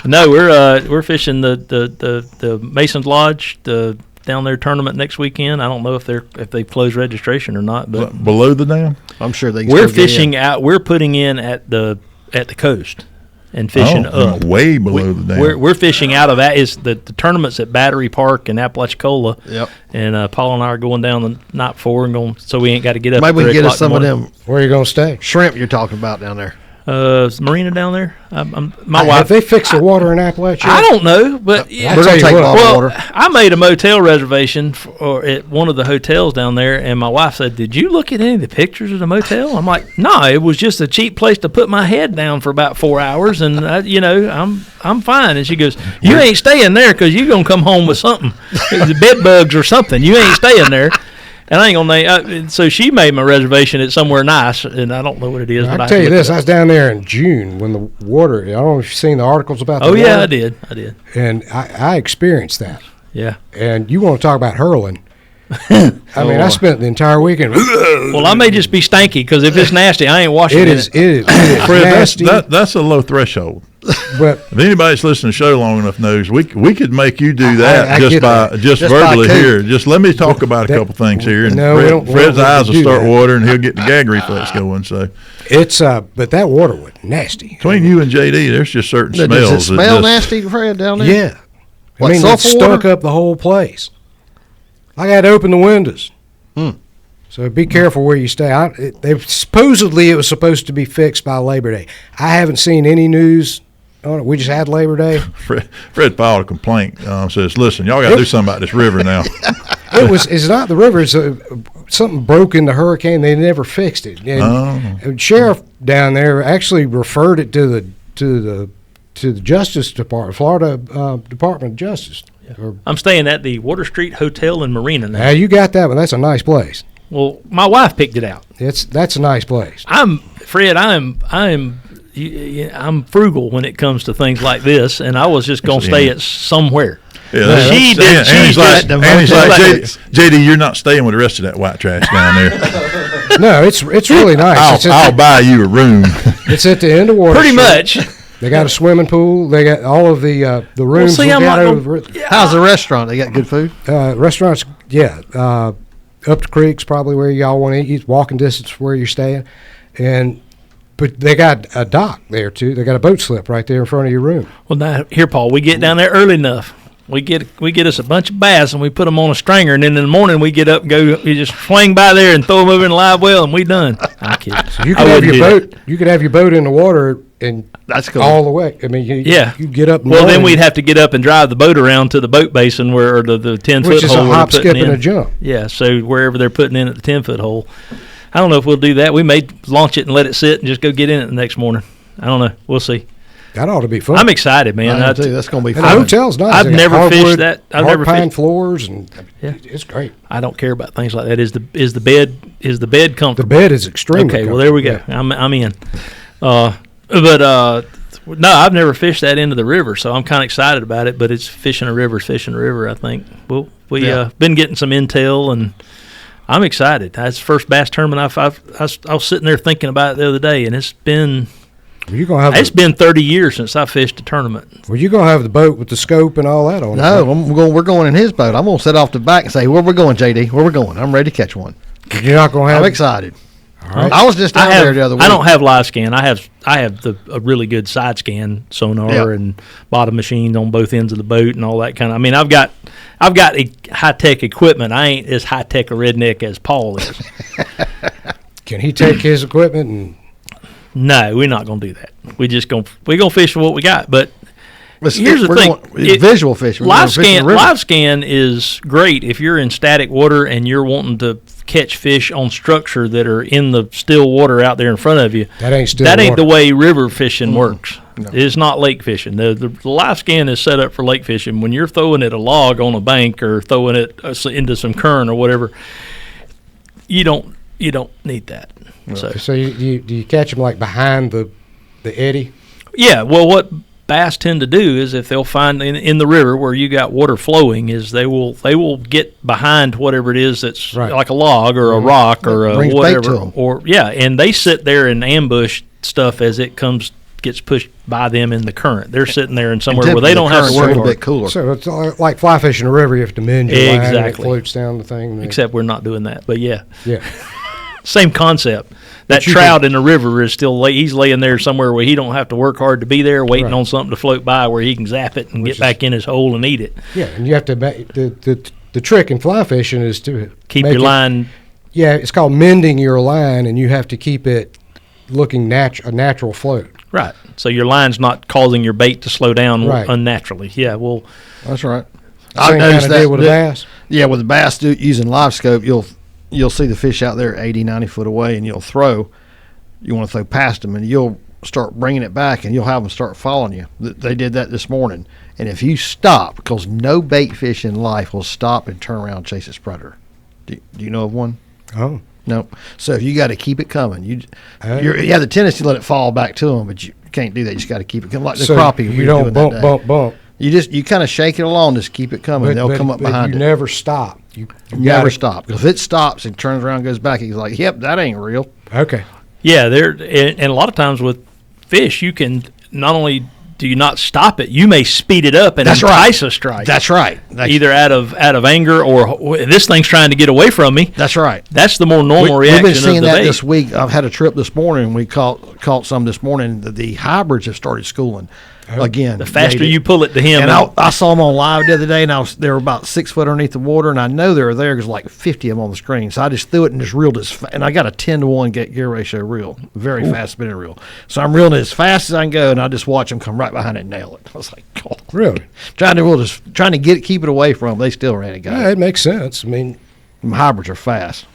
[SPEAKER 2] No, we're fishing the Mason's Lodge, the down there tournament next weekend. I don't know if they've closed registration or not, but
[SPEAKER 1] Below the dam?
[SPEAKER 4] I'm sure they can
[SPEAKER 2] we're
[SPEAKER 4] still get
[SPEAKER 2] fishing
[SPEAKER 4] in.
[SPEAKER 2] out. We're putting in at the coast and fishing up.
[SPEAKER 1] Way below the dam.
[SPEAKER 2] We're fishing out of that. Is the tournament's at Battery Park in Apalachicola.
[SPEAKER 4] Yep.
[SPEAKER 2] And Paul and I are going down the night before and going, so we ain't got to get up.
[SPEAKER 4] Maybe
[SPEAKER 2] at
[SPEAKER 4] we can
[SPEAKER 2] 3
[SPEAKER 4] get us
[SPEAKER 2] o'clock in
[SPEAKER 4] some
[SPEAKER 2] the
[SPEAKER 4] of
[SPEAKER 2] morning.
[SPEAKER 4] them
[SPEAKER 3] Where are you going to stay?
[SPEAKER 4] shrimp you're talking about down there.
[SPEAKER 2] Is Marina down there? My
[SPEAKER 3] Have
[SPEAKER 2] wife.
[SPEAKER 3] they fixed the water in Appalachia?
[SPEAKER 2] I don't know, but yeah.
[SPEAKER 4] We're
[SPEAKER 3] tell
[SPEAKER 4] going
[SPEAKER 3] you
[SPEAKER 4] to take
[SPEAKER 3] what.
[SPEAKER 4] bottled
[SPEAKER 2] Well,
[SPEAKER 4] water.
[SPEAKER 2] I made a motel reservation at one of the hotels down there, and my wife said, "Did you look at any of the pictures of the motel?" I'm like, "No, it was just a cheap place to put my head down for about 4 hours, and I'm fine." And she goes, "You ain't staying there because you're gonna come home with something, bed bugs or something. You ain't staying there." And I ain't gonna. So she made my reservation at somewhere nice, and I don't know what it is.
[SPEAKER 3] I
[SPEAKER 2] but
[SPEAKER 3] can tell you this:
[SPEAKER 2] looked
[SPEAKER 3] I was down there in June when the water. I don't know if you've seen the articles about.
[SPEAKER 2] Oh
[SPEAKER 3] the
[SPEAKER 2] yeah,
[SPEAKER 3] water,
[SPEAKER 2] I did.
[SPEAKER 3] and I experienced that.
[SPEAKER 2] Yeah.
[SPEAKER 3] And you want to talk about hurling? I mean, I spent the entire weekend.
[SPEAKER 2] Well, I may just be stanky because if it's nasty, I ain't washing
[SPEAKER 3] It
[SPEAKER 2] it.
[SPEAKER 3] is
[SPEAKER 1] Fred,
[SPEAKER 3] nasty.
[SPEAKER 1] that's a low threshold.
[SPEAKER 3] But
[SPEAKER 1] If anybody's listening to the show long enough knows, we could make you do that
[SPEAKER 3] I
[SPEAKER 1] just
[SPEAKER 3] get
[SPEAKER 1] by
[SPEAKER 3] that.
[SPEAKER 1] just
[SPEAKER 4] Just by
[SPEAKER 1] verbally
[SPEAKER 4] Coop.
[SPEAKER 1] here. Just let me talk about a couple things here, and
[SPEAKER 3] No, we don't- we
[SPEAKER 1] Fred's
[SPEAKER 3] don't
[SPEAKER 1] eyes will
[SPEAKER 3] do
[SPEAKER 1] start
[SPEAKER 3] that.
[SPEAKER 1] watering, and he'll get the gag reflex going. So
[SPEAKER 3] it's but that water was nasty.
[SPEAKER 1] between you and JD, there's just certain
[SPEAKER 4] Does
[SPEAKER 1] smells.
[SPEAKER 4] it
[SPEAKER 1] that
[SPEAKER 4] smell
[SPEAKER 1] just-
[SPEAKER 4] nasty, Fred, down there?
[SPEAKER 3] Yeah,
[SPEAKER 4] What,
[SPEAKER 3] I mean, it
[SPEAKER 4] sulfur
[SPEAKER 3] stunk
[SPEAKER 4] water?
[SPEAKER 3] up the whole place. I got to open the windows. So be careful where you stay. Supposedly it was supposed to be fixed by Labor Day. I haven't seen any news on it. We just had Labor Day.
[SPEAKER 1] Fred filed a complaint. Says, "Listen, y'all got to do something about this river now."
[SPEAKER 3] It's not the river. It's something broke in the hurricane. They never fixed it. And sheriff down there actually referred it to the Justice Department, Florida Department of Justice.
[SPEAKER 2] I'm staying at the Water Street Hotel in Marina now.
[SPEAKER 3] Now you got that one. That's a nice place.
[SPEAKER 2] Well, my wife picked it out.
[SPEAKER 3] That's a nice place.
[SPEAKER 2] I'm frugal when it comes to things like this, and I was just gonna stay at somewhere.
[SPEAKER 1] Yeah,
[SPEAKER 2] She did.
[SPEAKER 1] And he's like,
[SPEAKER 4] got
[SPEAKER 1] JD, you're not staying with the rest of that white trash down there.
[SPEAKER 3] No, it's really nice.
[SPEAKER 1] I'll buy you a room.
[SPEAKER 3] It's at the end of Water
[SPEAKER 2] Pretty
[SPEAKER 3] Street.
[SPEAKER 2] much.
[SPEAKER 3] They got a swimming pool. They got all of the rooms.
[SPEAKER 2] see,
[SPEAKER 3] look
[SPEAKER 2] I'm
[SPEAKER 3] out
[SPEAKER 2] not
[SPEAKER 3] over
[SPEAKER 4] How's the restaurant? They got good food?
[SPEAKER 3] restaurants. Yeah, up the creek's probably where y'all want to eat. Walking distance where you're staying, but they got a dock there too. They got a boat slip right there in front of your room.
[SPEAKER 2] Well, now here, Paul, we get down there early enough. We get us a bunch of bass and we put them on a stringer, and then in the morning we get up and go. You just swing by there and throw them over in the live well, and we done. I kid.
[SPEAKER 3] You
[SPEAKER 2] I
[SPEAKER 3] could have
[SPEAKER 2] wouldn't
[SPEAKER 3] your
[SPEAKER 2] do
[SPEAKER 3] boat. You could have your boat in the water and
[SPEAKER 4] That's cool.
[SPEAKER 3] all the way. I mean, you get up. in the
[SPEAKER 2] Well, then
[SPEAKER 3] morning,
[SPEAKER 2] we'd have to get up and drive the boat around to the boat basin or the 10-foot
[SPEAKER 3] which is
[SPEAKER 2] hole.
[SPEAKER 3] a
[SPEAKER 2] where
[SPEAKER 3] hop,
[SPEAKER 2] they're
[SPEAKER 3] skip,
[SPEAKER 2] putting
[SPEAKER 3] and a
[SPEAKER 2] in.
[SPEAKER 3] jump.
[SPEAKER 2] Yeah, so wherever they're putting in at the 10-foot hole. I don't know if we'll do that. We may launch it and let it sit and just go get in it the next morning. I don't know. We'll see.
[SPEAKER 3] That ought to be fun.
[SPEAKER 2] I'm excited, man.
[SPEAKER 4] I too. That's going to be
[SPEAKER 3] and the
[SPEAKER 4] fun.
[SPEAKER 3] hotel's nice.
[SPEAKER 2] I've
[SPEAKER 3] They got
[SPEAKER 2] never fished
[SPEAKER 3] hardwood,
[SPEAKER 2] that. I've
[SPEAKER 3] hard
[SPEAKER 2] never
[SPEAKER 3] pine
[SPEAKER 2] fished-
[SPEAKER 3] floors, and
[SPEAKER 2] Yeah.
[SPEAKER 3] it's great.
[SPEAKER 2] I don't care about things like that. Is the bed
[SPEAKER 3] The
[SPEAKER 2] comfortable?
[SPEAKER 3] bed is extremely.
[SPEAKER 2] Okay, well there we go.
[SPEAKER 3] comfortable.
[SPEAKER 2] I'm in. No, I've never fished that into the river, so I'm kind of excited about it. But it's fishing a river, I think. Well, we been getting some intel, and I'm excited. That's the first bass tournament I was sitting there thinking about it the other day, and it's been
[SPEAKER 3] You're gonna have.
[SPEAKER 2] It's been 30 years since I fished a tournament.
[SPEAKER 3] Well, you're gonna have the boat with the scope and all that on it.
[SPEAKER 4] No,
[SPEAKER 3] right?
[SPEAKER 4] we're going in his boat. I'm gonna set off the back and say, "Where we going, JD? Where we going? I'm ready to catch one."
[SPEAKER 3] You're not gonna have.
[SPEAKER 4] I'm excited.
[SPEAKER 3] All right.
[SPEAKER 4] I was just down there the other week.
[SPEAKER 2] I don't have live scan. I have a really good side scan sonar and bottom machines on both ends of the boat and all that kind of. I mean, I've got high tech equipment. I ain't as high tech a redneck as Paul is.
[SPEAKER 3] Can he take his equipment and?
[SPEAKER 2] No, we're not gonna do that. We're gonna fish for what we got. But here's the
[SPEAKER 4] We're
[SPEAKER 2] thing:
[SPEAKER 4] visual fishing.
[SPEAKER 2] Live scan is great if you're in static water and you're wanting to catch fish on structure that are in the still water out there in front of you.
[SPEAKER 3] That ain't still.
[SPEAKER 2] That ain't
[SPEAKER 3] water.
[SPEAKER 2] the way river fishing works.
[SPEAKER 4] No.
[SPEAKER 2] It's not lake fishing. The live scan is set up for lake fishing. When you're throwing at a log on a bank or throwing it into some current or whatever, you don't need that.
[SPEAKER 3] So you do you catch them like behind the eddy?
[SPEAKER 2] Yeah. Well, what bass tend to do is if they'll find in the river where you got water flowing is they will get behind whatever it is that's like a log or a rock or a whatever and they sit there and ambush stuff as it gets pushed by them in the current. They're sitting there in somewhere where they don't have to work
[SPEAKER 4] a little
[SPEAKER 2] hard.
[SPEAKER 4] bit cooler.
[SPEAKER 3] So it's like fly fishing a river. You have to mend your line and it
[SPEAKER 2] Exactly.
[SPEAKER 3] floats down the thing.
[SPEAKER 2] Except we're not doing that. But yeah.
[SPEAKER 3] Same
[SPEAKER 2] concept. That trout in the river is still he's laying there somewhere where he don't have to work hard to be there, waiting on something to float by where he can zap it and get back in his hole and eat it.
[SPEAKER 3] Yeah, and you have to the trick in fly fishing is to
[SPEAKER 2] keep your line.
[SPEAKER 3] Yeah, it's called mending your line, and you have to keep it looking a natural float.
[SPEAKER 2] Right. So your line's not causing your bait to slow down unnaturally. Yeah. Well,
[SPEAKER 4] that's right.
[SPEAKER 3] I've noticed that with a bass.
[SPEAKER 4] Yeah, with a bass using live scope, you'll see the fish out there 80, 90 foot away, and you want to throw past them, and you'll start bringing it back, and you'll have them start following you. They did that this morning. And if you stop, because no bait fish in life will stop and turn around and chase its predator. Do you know of one?
[SPEAKER 3] Oh.
[SPEAKER 4] No. So if you got to keep it coming. You have the tendency to let it fall back to them, but you can't do that. You just got to keep it coming. Like the crappie.
[SPEAKER 3] You don't bump.
[SPEAKER 4] You kind of shake it along, just keep it coming. They'll come up behind
[SPEAKER 3] you.
[SPEAKER 4] it.
[SPEAKER 3] Never stop. You
[SPEAKER 4] never stop. Because if it stops and turns around and goes back, he's like, yep, that ain't real.
[SPEAKER 3] Okay.
[SPEAKER 2] Yeah, and a lot of times with fish, you can not only do you not stop it, you may speed it up and entice a strike.
[SPEAKER 4] That's right.
[SPEAKER 2] Either out of anger or this thing's trying to get away from me.
[SPEAKER 4] That's right.
[SPEAKER 2] That's the more normal reaction.
[SPEAKER 4] We've been seeing that
[SPEAKER 2] bait.
[SPEAKER 4] this week. I've had a trip this morning, and we caught some this morning. The hybrids have started schooling. Again,
[SPEAKER 2] the faster you pull it to him.
[SPEAKER 4] And I saw them on live the other day, and they were about 6 foot underneath the water, and I know they were there because like 50 of them on the screen. So I just threw it and just reeled it, and I got a 10-to-1 gear ratio reel, very fast spinning reel. So I'm reeling it as fast as I can go, and I just watch them come right behind it and nail it. I was like, God.
[SPEAKER 3] Really?
[SPEAKER 4] trying to keep it away from them. They still ran it, guys.
[SPEAKER 3] Yeah, it makes sense. I mean,
[SPEAKER 4] hybrids are fast.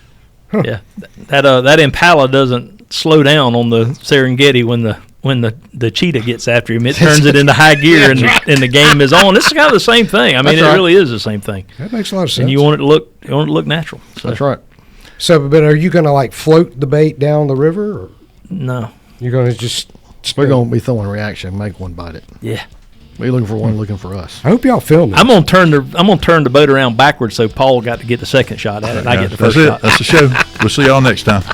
[SPEAKER 2] Yeah, that Impala doesn't slow down on the Serengeti when the cheetah gets after him. It turns it into high gear and the game is on. This is kind of the same thing. I mean, it really is the same thing.
[SPEAKER 3] That makes a lot of sense.
[SPEAKER 2] And you want it to look natural. So.
[SPEAKER 4] That's right.
[SPEAKER 3] So, but are you going to like float the bait down the river? Or
[SPEAKER 2] no.
[SPEAKER 3] You're going to just.
[SPEAKER 4] We're going to be throwing a reaction, make one bite it.
[SPEAKER 2] Yeah.
[SPEAKER 4] We're looking for one, looking for us.
[SPEAKER 3] I hope y'all film it.
[SPEAKER 2] I'm gonna turn the boat around backwards so Paul got to get the second shot at it. And I get the first shot.
[SPEAKER 1] That's the show. We'll see y'all next time.